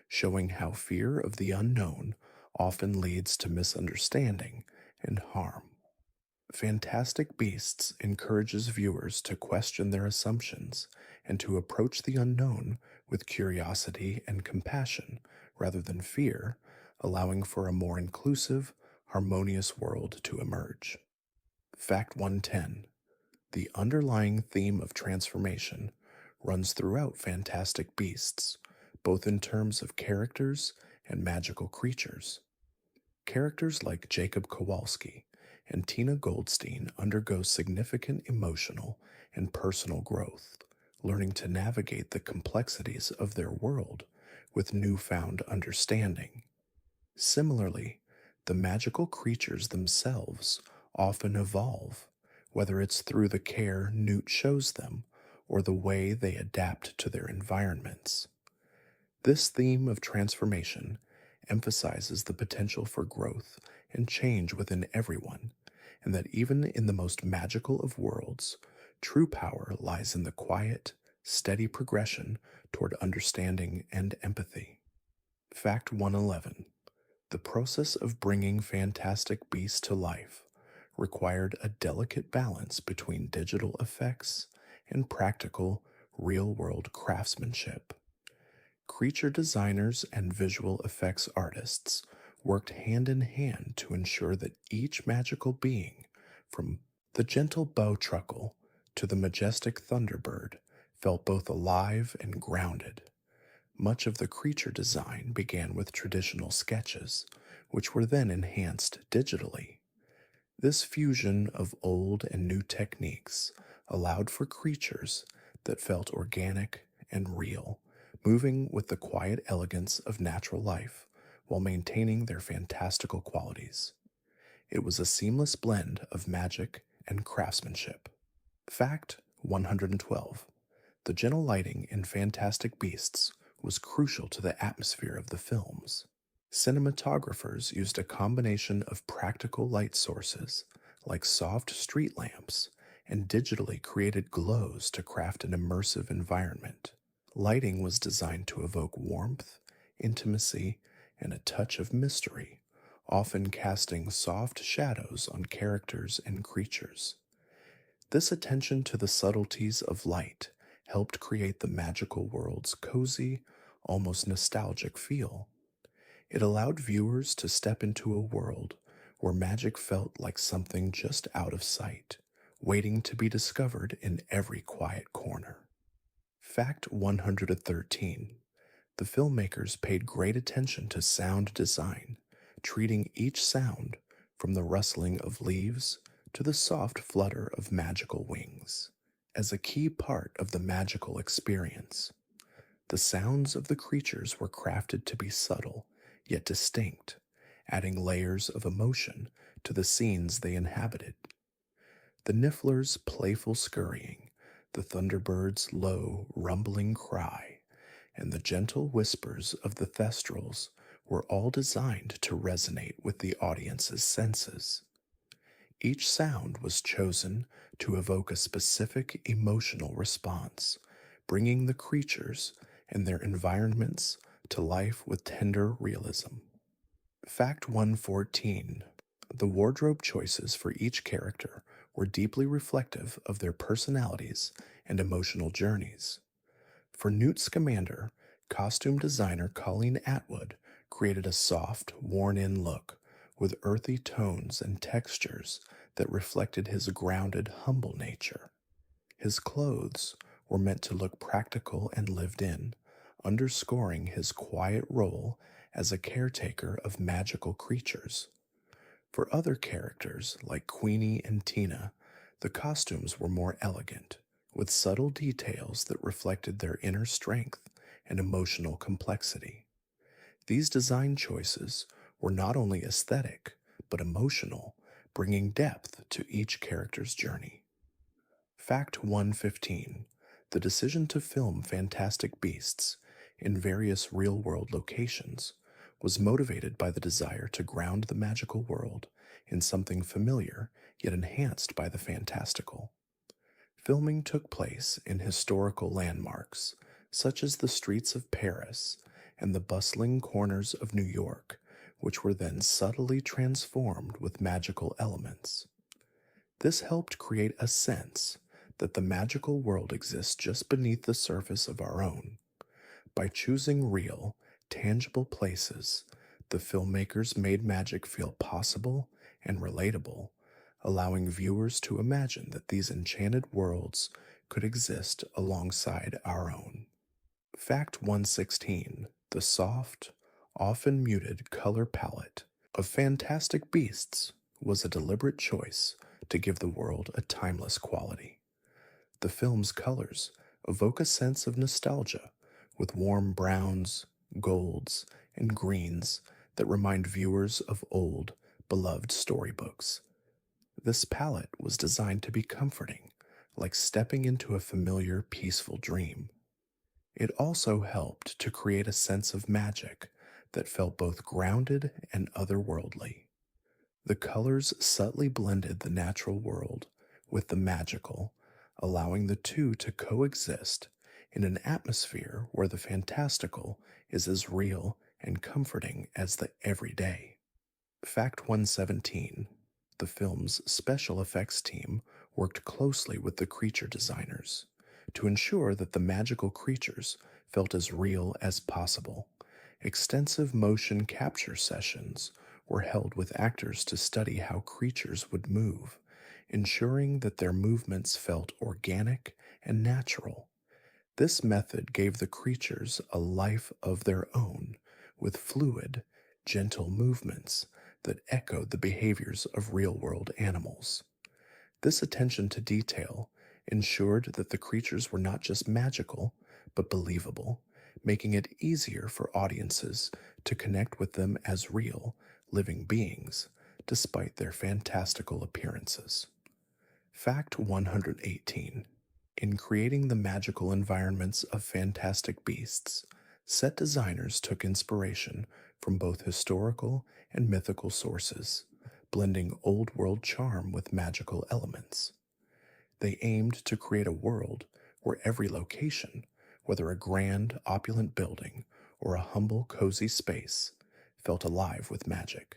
showing how fear of the unknown often leads to misunderstanding and harm. Fantastic Beasts encourages viewers to question their assumptions and to approach the unknown with curiosity and compassion rather than fear, allowing for a more inclusive, harmonious world to emerge. Fact 110: the underlying theme of transformation runs throughout Fantastic Beasts, both in terms of characters and magical creatures. Characters like Jacob Kowalski and Tina Goldstein undergo significant emotional and personal growth, learning to navigate the complexities of their world with newfound understanding. Similarly, the magical creatures themselves often evolve, whether it's through the care Newt shows them or the way they adapt to their environments. This theme of transformation emphasizes the potential for growth and change within everyone, and that even in the most magical of worlds, true power lies in the quiet, steady progression toward understanding and empathy. Fact 111: the process of bringing Fantastic Beasts to life required a delicate balance between digital effects and practical, real world craftsmanship. Creature designers and visual effects artists worked hand in hand to ensure that each magical being, from the gentle bowtruckle to the majestic thunderbird, felt both alive and grounded. Much of the creature design began with traditional sketches, which were then enhanced digitally. This fusion of old and new techniques allowed for creatures that felt organic and real, moving with the quiet elegance of natural life while maintaining their fantastical qualities. It was a seamless blend of magic and craftsmanship. Fact 112: the gentle lighting in Fantastic Beasts was crucial to the atmosphere of the films. Cinematographers used a combination of practical light sources, like soft street lamps, and digitally created glows to craft an immersive environment. Lighting was designed to evoke warmth, intimacy, and a touch of mystery, often casting soft shadows on characters and creatures. This attention to the subtleties of light helped create the magical world's cozy, almost nostalgic feel. It allowed viewers to step into a world where magic felt like something just out of sight, waiting to be discovered in every quiet corner. Fact 113: the filmmakers paid great attention to sound design, treating each sound, from the rustling of leaves to the soft flutter of magical wings, as a key part of the magical experience. The sounds of the creatures were crafted to be subtle yet distinct, adding layers of emotion to the scenes they inhabited. The Niffler's playful scurrying, the Thunderbird's low, rumbling cry, and the gentle whispers of the Thestrals were all designed to resonate with the audience's senses. Each sound was chosen to evoke a specific emotional response, bringing the creatures and their environments to life with tender realism. Fact 114: the wardrobe choices for each character were deeply reflective of their personalities and emotional journeys. For Newt Scamander, costume designer Colleen Atwood created a soft, worn-in look with earthy tones and textures that reflected his grounded, humble nature. His clothes were meant to look practical and lived in, underscoring his quiet role as a caretaker of magical creatures. For other characters, like Queenie and Tina, the costumes were more elegant, with subtle details that reflected their inner strength and emotional complexity. These design choices were not only aesthetic, but emotional, bringing depth to each character's journey. Fact 115: the decision to film Fantastic Beasts in various real world locations was motivated by the desire to ground the magical world in something familiar yet enhanced by the fantastical. Filming took place in historical landmarks, such as the streets of Paris and the bustling corners of New York, which were then subtly transformed with magical elements. This helped create a sense that the magical world exists just beneath the surface of our own. By choosing real, tangible places, the filmmakers made magic feel possible and relatable, allowing viewers to imagine that these enchanted worlds could exist alongside our own. Fact 116: the soft, often muted color palette of Fantastic Beasts was a deliberate choice to give the world a timeless quality. The film's colors evoke a sense of nostalgia with warm browns, golds, and greens that remind viewers of old, beloved storybooks. This palette was designed to be comforting, like stepping into a familiar, peaceful dream. It also helped to create a sense of magic that felt both grounded and otherworldly. The colors subtly blended the natural world with the magical, allowing the two to coexist in an atmosphere where the fantastical is as real and comforting as the everyday. Fact 117: the film's special effects team worked closely with the creature designers to ensure that the magical creatures felt as real as possible. Extensive motion capture sessions were held with actors to study how creatures would move, ensuring that their movements felt organic and natural. This method gave the creatures a life of their own, with fluid, gentle movements that echoed the behaviors of real world animals. This attention to detail ensured that the creatures were not just magical, but believable, making it easier for audiences to connect with them as real, living beings, despite their fantastical appearances. Fact 118: in creating the magical environments of Fantastic Beasts, set designers took inspiration from both historical and mythical sources, blending old world charm with magical elements. They aimed to create a world where every location, whether a grand, opulent building or a humble, cozy space, felt alive with magic.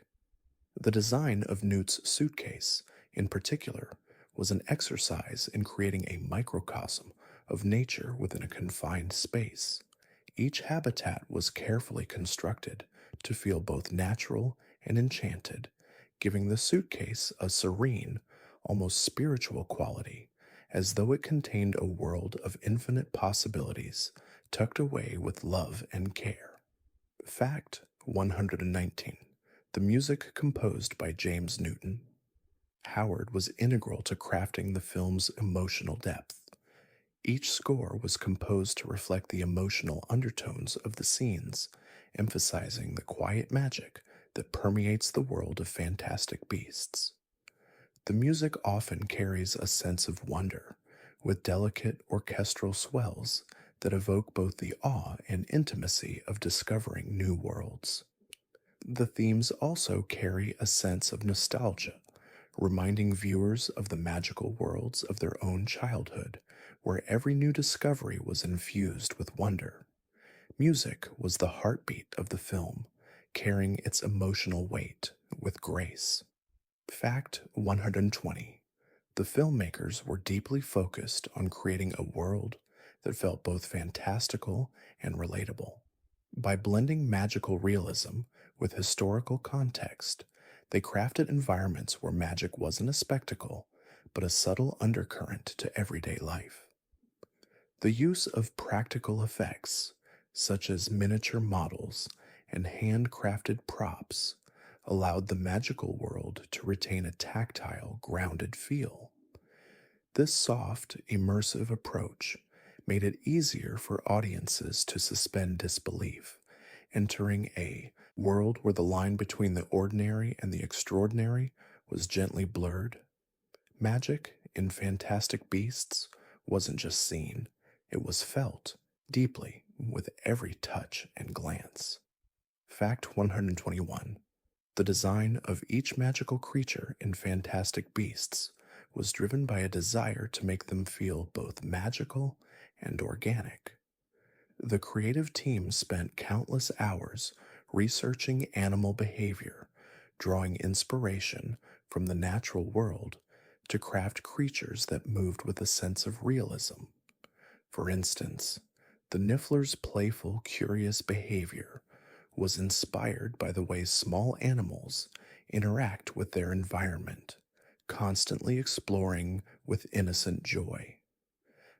The design of Newt's suitcase, in particular, was an exercise in creating a microcosm of nature within a confined space. Each habitat was carefully constructed to feel both natural and enchanted, giving the suitcase a serene, almost spiritual quality, as though it contained a world of infinite possibilities tucked away with love and care. Fact 119: the music composed by James Newton. Howard was integral to crafting the film's emotional depth. Each score was composed to reflect the emotional undertones of the scenes, emphasizing the quiet magic that permeates the world of Fantastic Beasts. The music often carries a sense of wonder, with delicate orchestral swells that evoke both the awe and intimacy of discovering new worlds. The themes also carry a sense of nostalgia, reminding viewers of the magical worlds of their own childhood, where every new discovery was infused with wonder. Music was the heartbeat of the film, carrying its emotional weight with grace. Fact 120: the filmmakers were deeply focused on creating a world that felt both fantastical and relatable. By blending magical realism with historical context, they crafted environments where magic wasn't a spectacle, but a subtle undercurrent to everyday life. The use of practical effects, such as miniature models and handcrafted props, allowed the magical world to retain a tactile, grounded feel. This soft, immersive approach made it easier for audiences to suspend disbelief, entering a world where the line between the ordinary and the extraordinary was gently blurred. Magic in Fantastic Beasts wasn't just seen, it was felt deeply with every touch and glance. Fact 121: the design of each magical creature in Fantastic Beasts was driven by a desire to make them feel both magical and organic. The creative team spent countless hours researching animal behavior, drawing inspiration from the natural world to craft creatures that moved with a sense of realism. For instance, the Niffler's playful, curious behavior was inspired by the way small animals interact with their environment, constantly exploring with innocent joy.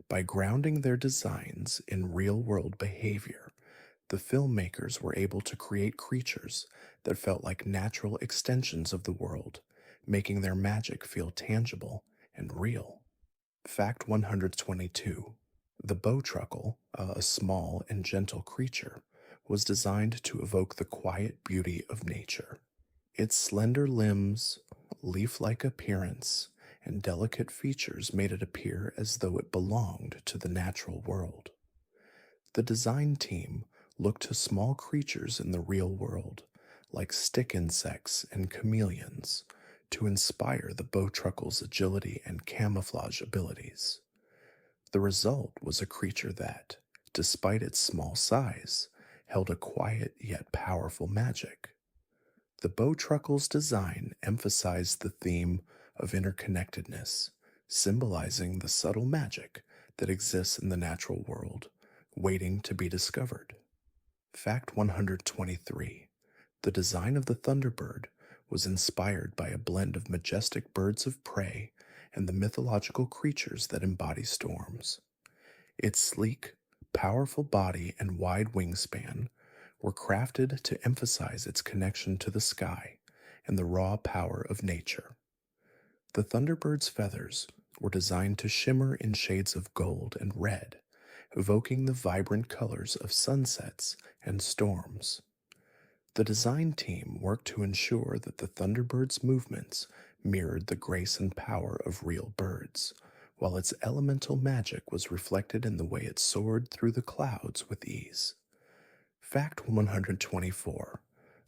By grounding their designs in real world behavior, the filmmakers were able to create creatures that felt like natural extensions of the world, making their magic feel tangible and real. Fact 122. The bowtruckle, a small and gentle creature, was designed to evoke the quiet beauty of nature. Its slender limbs, leaf like appearance, and delicate features made it appear as though it belonged to the natural world. The design team looked to small creatures in the real world, like stick insects and chameleons, to inspire the bowtruckle's agility and camouflage abilities. The result was a creature that, despite its small size, held a quiet yet powerful magic. The bowtruckle's design emphasized the theme of interconnectedness, symbolizing the subtle magic that exists in the natural world, waiting to be discovered. Fact 123. The design of the Thunderbird was inspired by a blend of majestic birds of prey and the mythological creatures that embody storms. Its sleek, powerful body and wide wingspan were crafted to emphasize its connection to the sky and the raw power of nature. The Thunderbird's feathers were designed to shimmer in shades of gold and red, evoking the vibrant colors of sunsets and storms. The design team worked to ensure that the Thunderbird's movements mirrored the grace and power of real birds, while its elemental magic was reflected in the way it soared through the clouds with ease. Fact 124.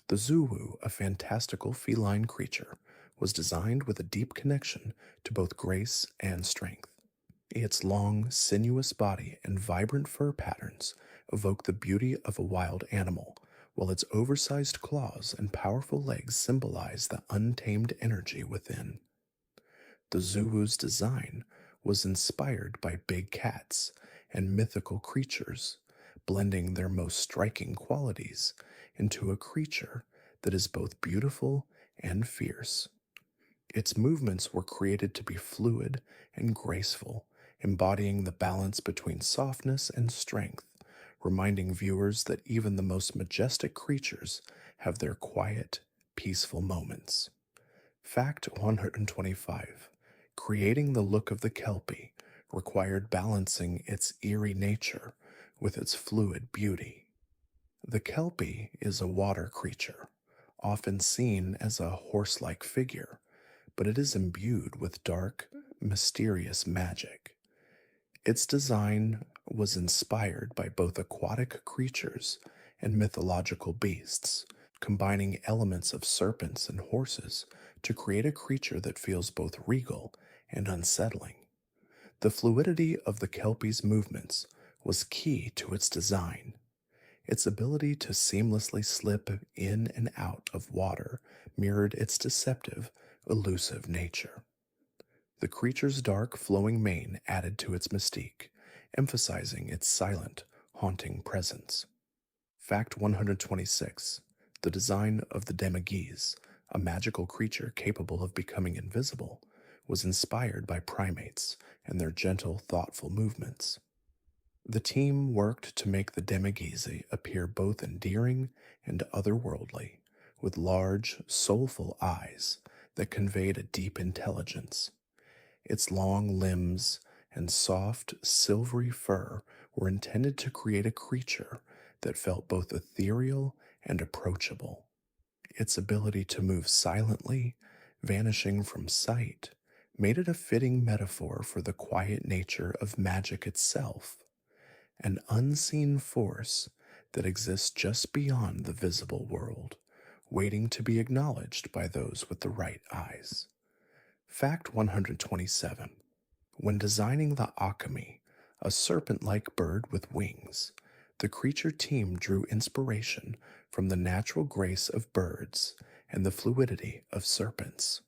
The Zulu, a fantastical feline creature, was designed with a deep connection to both grace and strength. Its long, sinuous body and vibrant fur patterns evoke the beauty of a wild animal, while its oversized claws and powerful legs symbolize the untamed energy within. The Zulu's design was inspired by big cats and mythical creatures, blending their most striking qualities into a creature that is both beautiful and fierce. Its movements were created to be fluid and graceful, embodying the balance between softness and strength, reminding viewers that even the most majestic creatures have their quiet, peaceful moments. Fact 125. Creating the look of the Kelpie required balancing its eerie nature with its fluid beauty. The Kelpie is a water creature, often seen as a horse like figure, but it is imbued with dark, mysterious magic. Its design was inspired by both aquatic creatures and mythological beasts, combining elements of serpents and horses to create a creature that feels both regal and unsettling. The fluidity of the Kelpie's movements was key to its design. Its ability to seamlessly slip in and out of water mirrored its deceptive, elusive nature. The creature's dark, flowing mane added to its mystique, emphasizing its silent, haunting presence. Fact 126. The design of the Demighese, a magical creature capable of becoming invisible, was inspired by primates and their gentle, thoughtful movements. The team worked to make the Demighese appear both endearing and otherworldly, with large, soulful eyes that conveyed a deep intelligence. Its long limbs and soft, silvery fur were intended to create a creature that felt both ethereal and approachable. Its ability to move silently, vanishing from sight, made it a fitting metaphor for the quiet nature of magic itself, an unseen force that exists just beyond the visible world, waiting to be acknowledged by those with the right eyes. Fact 127. When designing the Akami, a serpent like bird with wings, the creature team drew inspiration from the natural grace of birds and the fluidity of serpents.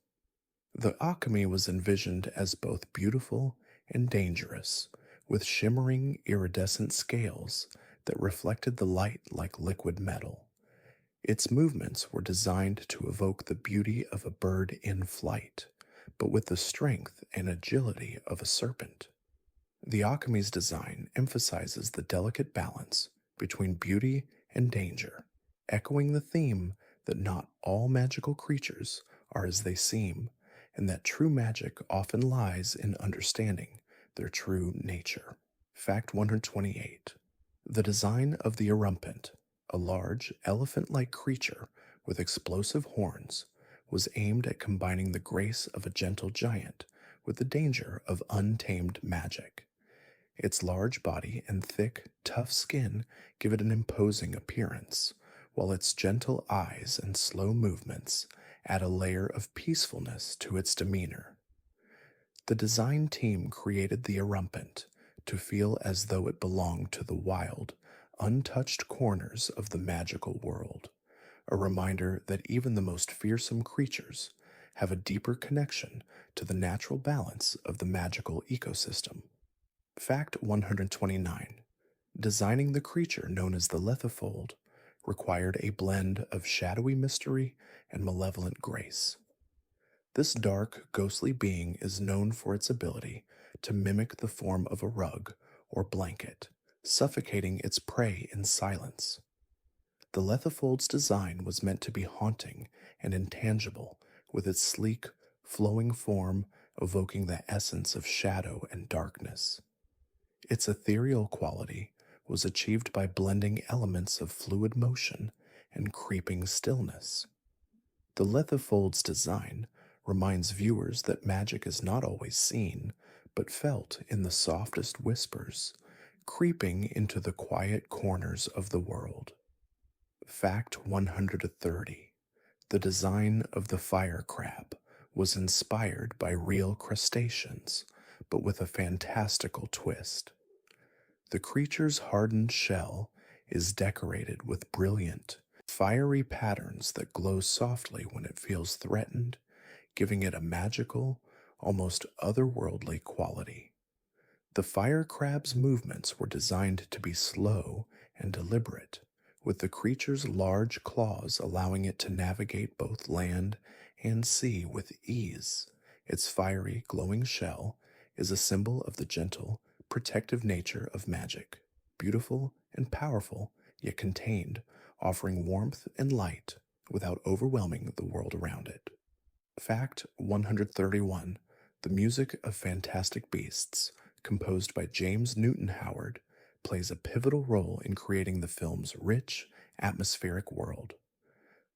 The Akami was envisioned as both beautiful and dangerous, with shimmering iridescent scales that reflected the light like liquid metal. Its movements were designed to evoke the beauty of a bird in flight, but with the strength and agility of a serpent. The Akami's design emphasizes the delicate balance between beauty and danger, echoing the theme that not all magical creatures are as they seem, and that true magic often lies in understanding their true nature. Fact 128. The design of the Erumpent, a large elephant like creature with explosive horns, was aimed at combining the grace of a gentle giant with the danger of untamed magic. Its large body and thick, tough skin give it an imposing appearance, while its gentle eyes and slow movements add a layer of peacefulness to its demeanor. The design team created the Erumpent to feel as though it belonged to the wild, untouched corners of the magical world, a reminder that even the most fearsome creatures have a deeper connection to the natural balance of the magical ecosystem. Fact 129. Designing the creature known as the Lethifold required a blend of shadowy mystery and malevolent grace. This dark, ghostly being is known for its ability to mimic the form of a rug or blanket, suffocating its prey in silence. The Lethifold's design was meant to be haunting and intangible, with its sleek, flowing form evoking the essence of shadow and darkness. Its ethereal quality was achieved by blending elements of fluid motion and creeping stillness. The Lethifold's design reminds viewers that magic is not always seen, but felt in the softest whispers, creeping into the quiet corners of the world. Fact 130. The design of the fire crab was inspired by real crustaceans, but with a fantastical twist. The creature's hardened shell is decorated with brilliant, fiery patterns that glow softly when it feels threatened, giving it a magical, almost otherworldly quality. The fire crab's movements were designed to be slow and deliberate, with the creature's large claws allowing it to navigate both land and sea with ease. Its fiery, glowing shell is a symbol of the gentle, protective nature of magic, beautiful and powerful, yet contained, offering warmth and light without overwhelming the world around it. Fact 131. The music of Fantastic Beasts, composed by James Newton Howard, plays a pivotal role in creating the film's rich, atmospheric world.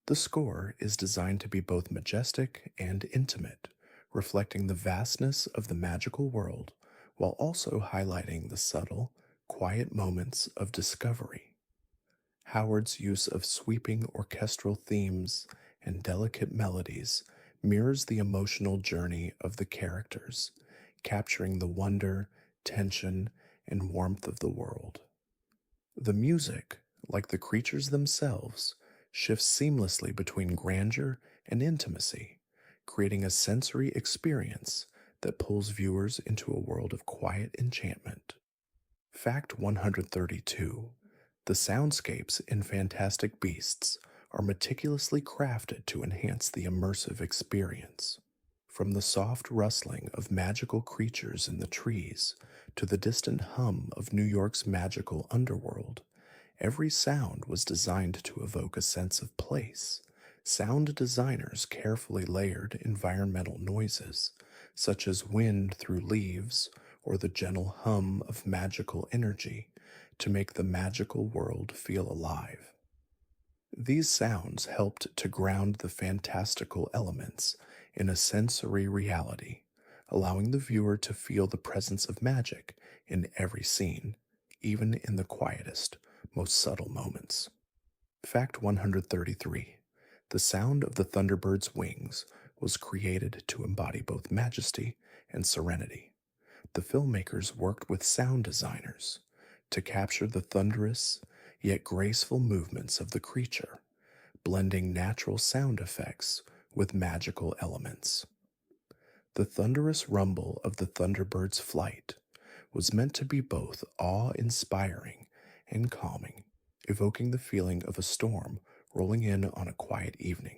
The score is designed to be both majestic and intimate, reflecting the vastness of the magical world while also highlighting the subtle, quiet moments of discovery. Howard's use of sweeping orchestral themes and delicate melodies mirrors the emotional journey of the characters, capturing the wonder, tension, and warmth of the world. The music, like the creatures themselves, shifts seamlessly between grandeur and intimacy, creating a sensory experience that pulls viewers into a world of quiet enchantment. Fact 132. The soundscapes in Fantastic Beasts are meticulously crafted to enhance the immersive experience. From the soft rustling of magical creatures in the trees to the distant hum of New York's magical underworld, every sound was designed to evoke a sense of place. Sound designers carefully layered environmental noises, such as wind through leaves or the gentle hum of magical energy, to make the magical world feel alive. These sounds helped to ground the fantastical elements in a sensory reality, allowing the viewer to feel the presence of magic in every scene, even in the quietest, most subtle moments. Fact 133. The sound of the Thunderbird's wings was created to embody both majesty and serenity. The filmmakers worked with sound designers to capture the thunderous yet graceful movements of the creature, blending natural sound effects with magical elements. The thunderous rumble of the Thunderbird's flight was meant to be both awe inspiring and calming, evoking the feeling of a storm rolling in on a quiet evening.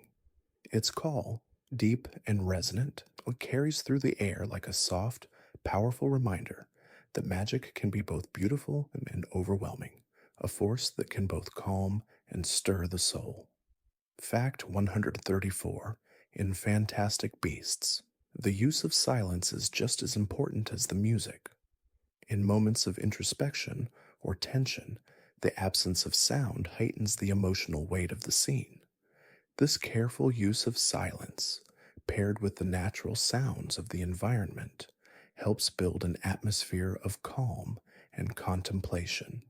Its call, deep and resonant, carries through the air like a soft, powerful reminder that magic can be both beautiful and overwhelming, a force that can both calm and stir the soul. Fact 134 in Fantastic Beasts: the use of silence is just as important as the music. In moments of introspection or tension, the absence of sound heightens the emotional weight of the scene. This careful use of silence, paired with the natural sounds of the environment, helps build an atmosphere of calm and contemplation.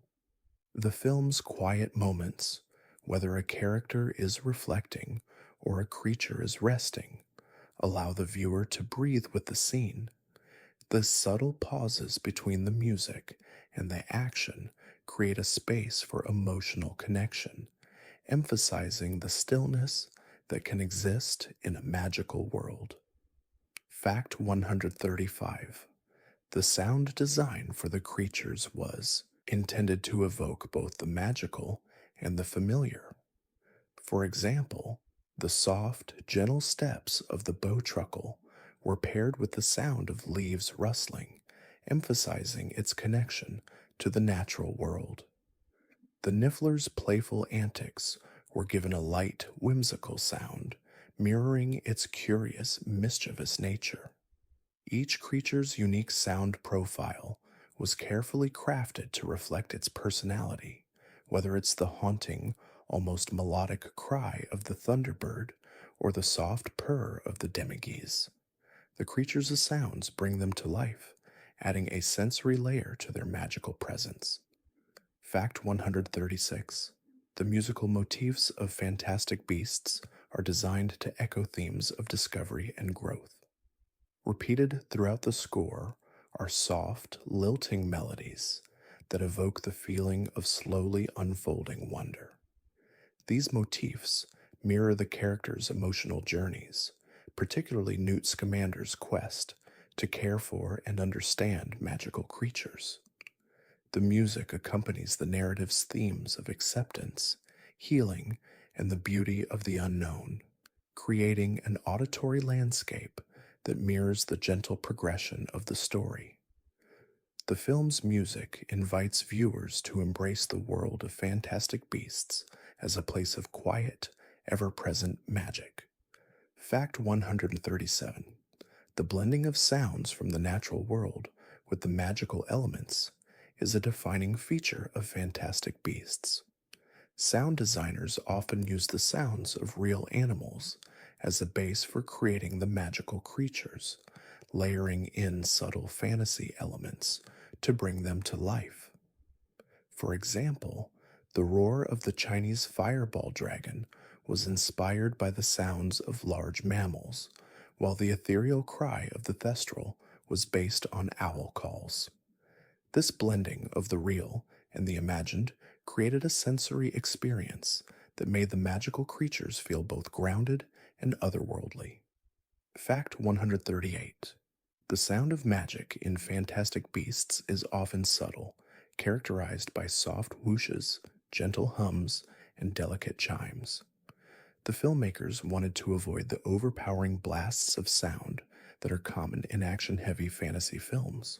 The film's quiet moments, whether a character is reflecting or a creature is resting, allow the viewer to breathe with the scene. The subtle pauses between the music and the action create a space for emotional connection, emphasizing the stillness that can exist in a magical world. Fact 135: the sound design for the creatures was intended to evoke both the magical and the familiar. For example, the soft, gentle steps of the bowtruckle were paired with the sound of leaves rustling, emphasizing its connection to the natural world. The Niffler's playful antics were given a light, whimsical sound, mirroring its curious, mischievous nature. Each creature's unique sound profile was carefully crafted to reflect its personality, whether it's the haunting, almost melodic cry of the thunderbird or the soft purr of the demigeese. The creatures' sounds bring them to life, adding a sensory layer to their magical presence. Fact 136: the musical motifs of Fantastic Beasts are designed to echo themes of discovery and growth. Repeated throughout the score are soft, lilting melodies that evoke the feeling of slowly unfolding wonder. These motifs mirror the characters' emotional journeys, particularly Newt Scamander's quest to care for and understand magical creatures. The music accompanies the narrative's themes of acceptance, healing, and the beauty of the unknown, creating an auditory landscape that mirrors the gentle progression of the story. The film's music invites viewers to embrace the world of Fantastic Beasts as a place of quiet, ever-present magic. Fact 137: the blending of sounds from the natural world with the magical elements is a defining feature of Fantastic Beasts. Sound designers often use the sounds of real animals as a base for creating the magical creatures, layering in subtle fantasy elements to bring them to life. For example, the roar of the Chinese fireball dragon was inspired by the sounds of large mammals, while the ethereal cry of the thestral was based on owl calls. This blending of the real and the imagined created a sensory experience that made the magical creatures feel both grounded and otherworldly. Fact 138: the sound of magic in Fantastic Beasts is often subtle, characterized by soft whooshes, gentle hums, and delicate chimes. The filmmakers wanted to avoid the overpowering blasts of sound that are common in action-heavy fantasy films.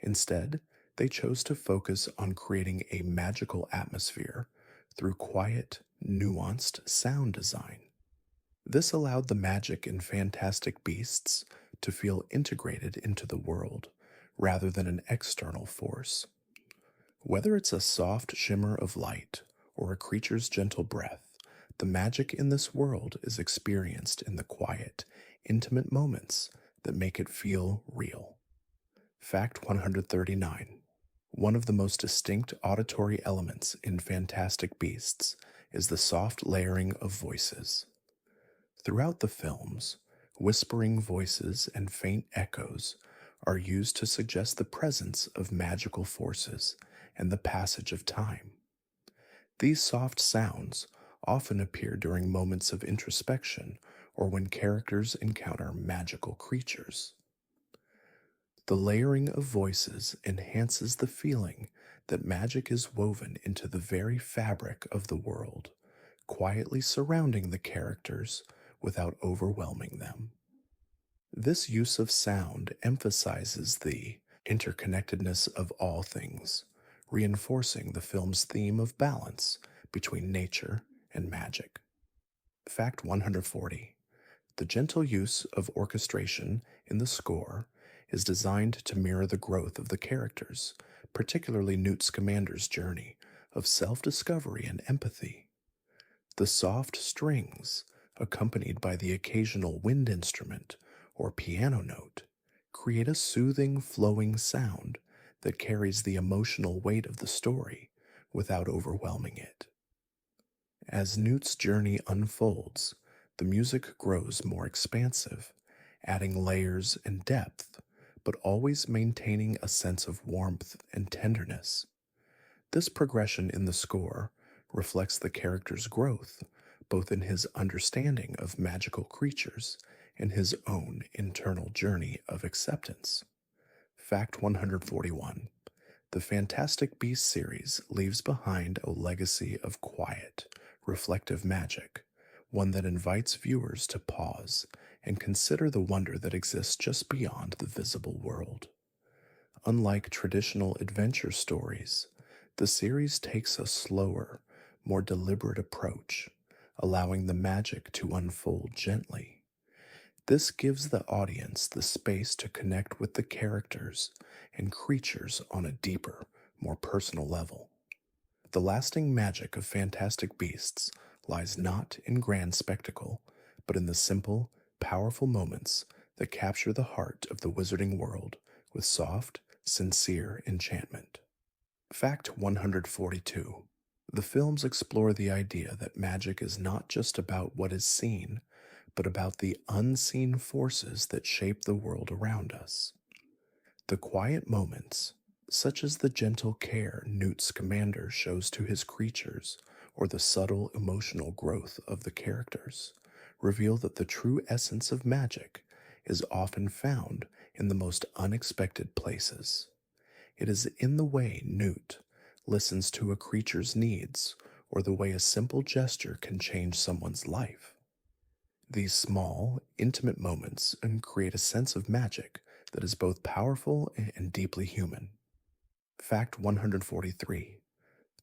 Instead, they chose to focus on creating a magical atmosphere through quiet, nuanced sound design. This allowed the magic in Fantastic Beasts to feel integrated into the world rather than an external force. Whether it's a soft shimmer of light or a creature's gentle breath, the magic in this world is experienced in the quiet, intimate moments that make it feel real. Fact 139: one of the most distinct auditory elements in Fantastic Beasts is the soft layering of voices. Throughout the films, Whispering voices and faint echoes are used to suggest the presence of magical forces and the passage of time. These soft sounds often appear during moments of introspection or when characters encounter magical creatures. The layering of voices enhances the feeling that magic is woven into the very fabric of the world, quietly surrounding the characters without overwhelming them. This use of sound emphasizes the interconnectedness of all things, reinforcing the film's theme of balance between nature and magic. Fact 140. The gentle use of orchestration in the score is designed to mirror the growth of the characters, particularly Newt Scamander's journey of self discovery and empathy. The soft strings, accompanied by the occasional wind instrument or piano note, create a soothing, flowing sound that carries the emotional weight of the story without overwhelming it. As Newt's journey unfolds, the music grows more expansive, adding layers and depth, but always maintaining a sense of warmth and tenderness. This progression in the score reflects the character's growth, both in his understanding of magical creatures and his own internal journey of acceptance. Fact 141. The Fantastic Beasts series leaves behind a legacy of quiet, reflective magic, one that invites viewers to pause and consider the wonder that exists just beyond the visible world. Unlike traditional adventure stories, the series takes a slower, more deliberate approach, allowing the magic to unfold gently. This gives the audience the space to connect with the characters and creatures on a deeper, more personal level. The lasting magic of Fantastic Beasts lies not in grand spectacle, but in the simple, powerful moments that capture the heart of the wizarding world with soft, sincere enchantment. Fact 142. The films explore the idea that magic is not just about what is seen, but about the unseen forces that shape the world around us. The quiet moments, such as the gentle care Newt Scamander shows to his creatures or the subtle emotional growth of the characters, reveal that the true essence of magic is often found in the most unexpected places. It is in the way Newt listens to a creature's needs or the way a simple gesture can change someone's life. These small, intimate moments create a sense of magic that is both powerful and deeply human. Fact 143.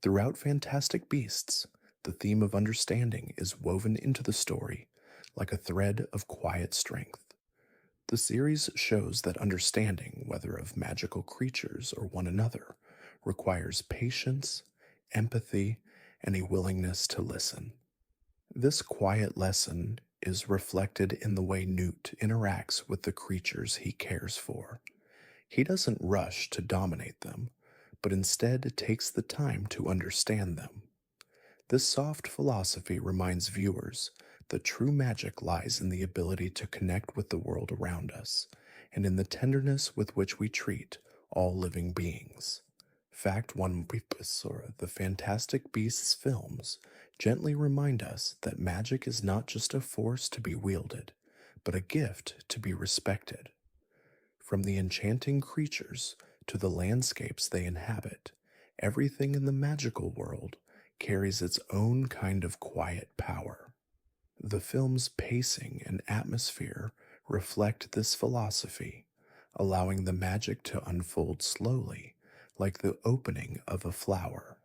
Throughout Fantastic Beasts, the theme of understanding is woven into the story like a thread of quiet strength. The series shows that understanding, whether of magical creatures or one another, requires patience, empathy, and a willingness to listen. This quiet lesson is reflected in the way Newt interacts with the creatures he cares for. He doesn't rush to dominate them, but instead takes the time to understand them. This soft philosophy reminds viewers that true magic lies in the ability to connect with the world around us and in the tenderness with which we treat all living beings. Fact 1, the Fantastic Beasts films gently remind us that magic is not just a force to be wielded, but a gift to be respected. From the enchanting creatures to the landscapes they inhabit, everything in the magical world carries its own kind of quiet power. The film's pacing and atmosphere reflect this philosophy, allowing the magic to unfold slowly, like the opening of a flower.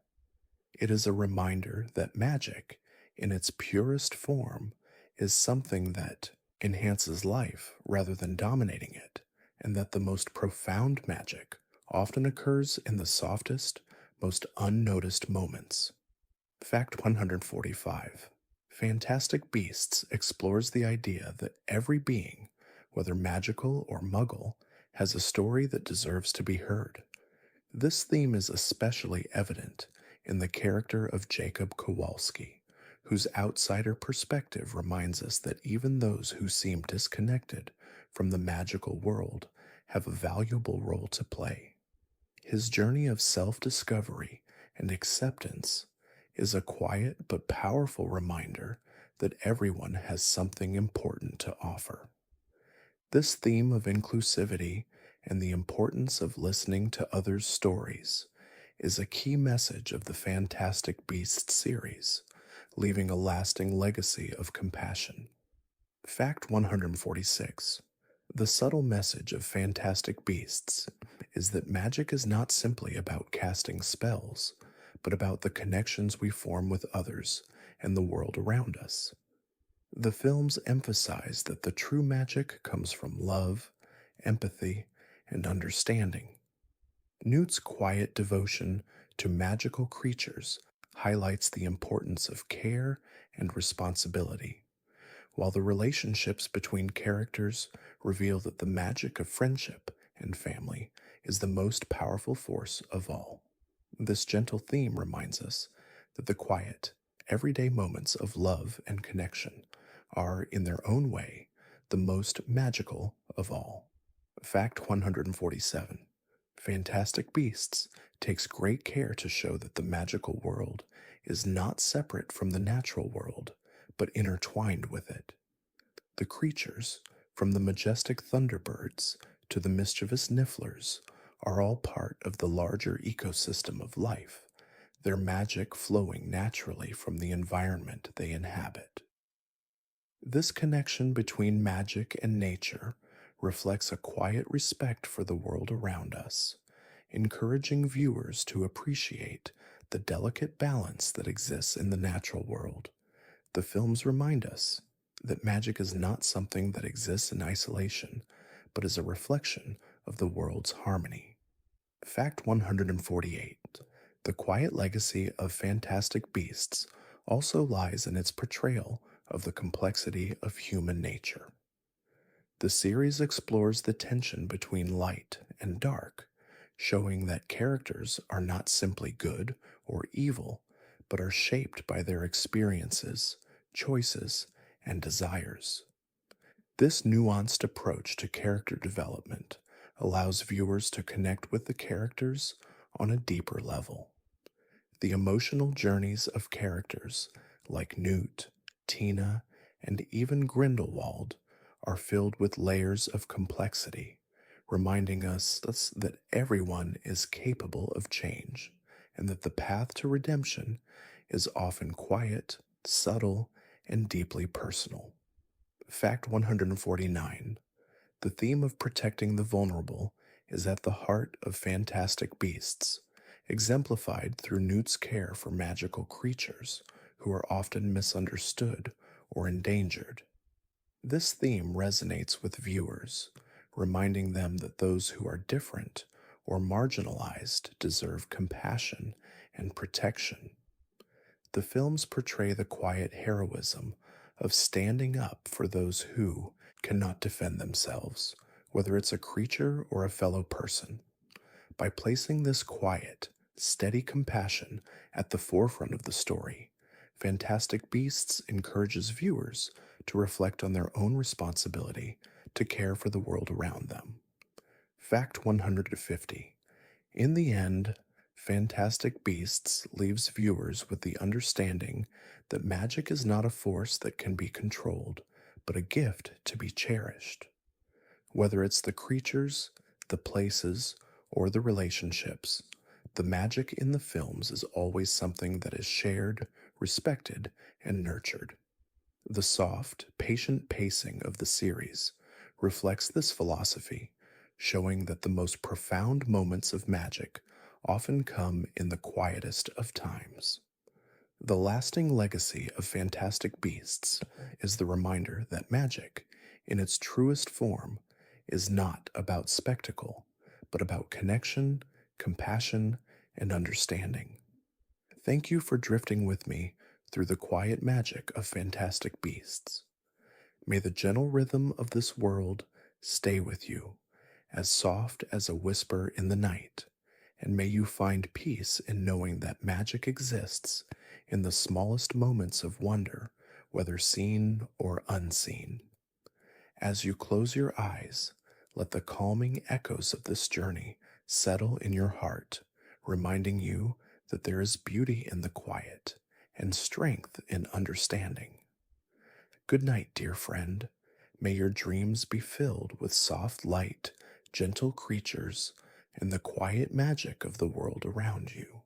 It is a reminder that magic, in its purest form, is something that enhances life rather than dominating it, and that the most profound magic often occurs in the softest, most unnoticed moments. Fact 145. Fantastic Beasts explores the idea that every being, whether magical or muggle, has a story that deserves to be heard. This theme is especially evident in the character of Jacob Kowalski, whose outsider perspective reminds us that even those who seem disconnected from the magical world have a valuable role to play. His journey of self discovery and acceptance is a quiet but powerful reminder that everyone has something important to offer. This theme of inclusivity and the importance of listening to others' stories is a key message of the Fantastic Beasts series, leaving a lasting legacy of compassion. Fact 146. The subtle message of Fantastic Beasts is that magic is not simply about casting spells, but about the connections we form with others and the world around us. The films emphasize that the true magic comes from love, empathy, and understanding. Newt's quiet devotion to magical creatures highlights the importance of care and responsibility, while the relationships between characters reveal that the magic of friendship and family is the most powerful force of all. This gentle theme reminds us that the quiet, everyday moments of love and connection are, in their own way, the most magical of all. Fact 147. Fantastic Beasts takes great care to show that the magical world is not separate from the natural world, but intertwined with it. The creatures, from the majestic thunderbirds to the mischievous nifflers, are all part of the larger ecosystem of life, their magic flowing naturally from the environment they inhabit. This connection between magic and nature reflects a quiet respect for the world around us, encouraging viewers to appreciate the delicate balance that exists in the natural world. The films remind us that magic is not something that exists in isolation, but is a reflection of the world's harmony. Fact 148. The quiet legacy of Fantastic Beasts also lies in its portrayal of the complexity of human nature. The series explores the tension between light and dark, showing that characters are not simply good or evil, but are shaped by their experiences, choices, and desires. This nuanced approach to character development allows viewers to connect with the characters on a deeper level. The emotional journeys of characters like Newt, Tina, and even Grindelwald are filled with layers of complexity, reminding us that everyone is capable of change and that the path to redemption is often quiet, subtle, and deeply personal. Fact 149. The theme of protecting the vulnerable is at the heart of Fantastic Beasts, exemplified through Newt's care for magical creatures who are often misunderstood or endangered. This theme resonates with viewers, reminding them that those who are different or marginalized deserve compassion and protection. The films portray the quiet heroism of standing up for those who cannot defend themselves, whether it's a creature or a fellow person. By placing this quiet, steady compassion at the forefront of the story, Fantastic Beasts encourages viewers to reflect on their own responsibility to care for the world around them. Fact 150. In the end, Fantastic Beasts leaves viewers with the understanding that magic is not a force that can be controlled, but a gift to be cherished. Whether it's the creatures, the places, or the relationships, the magic in the films is always something that is shared, respected, and nurtured. The soft, patient pacing of the series reflects this philosophy, showing that the most profound moments of magic often come in the quietest of times. The lasting legacy of Fantastic Beasts is the reminder that magic, in its truest form, is not about spectacle, but about connection, compassion, and understanding. Thank you for drifting with me through the quiet magic of Fantastic Beasts. May the gentle rhythm of this world stay with you, as soft as a whisper in the night, and may you find peace in knowing that magic exists in the smallest moments of wonder, whether seen or unseen. As you close your eyes, let the calming echoes of this journey settle in your heart, reminding you that there is beauty in the quiet and strength in understanding. Good night, dear friend. May your dreams be filled with soft light, gentle creatures, and the quiet magic of the world around you.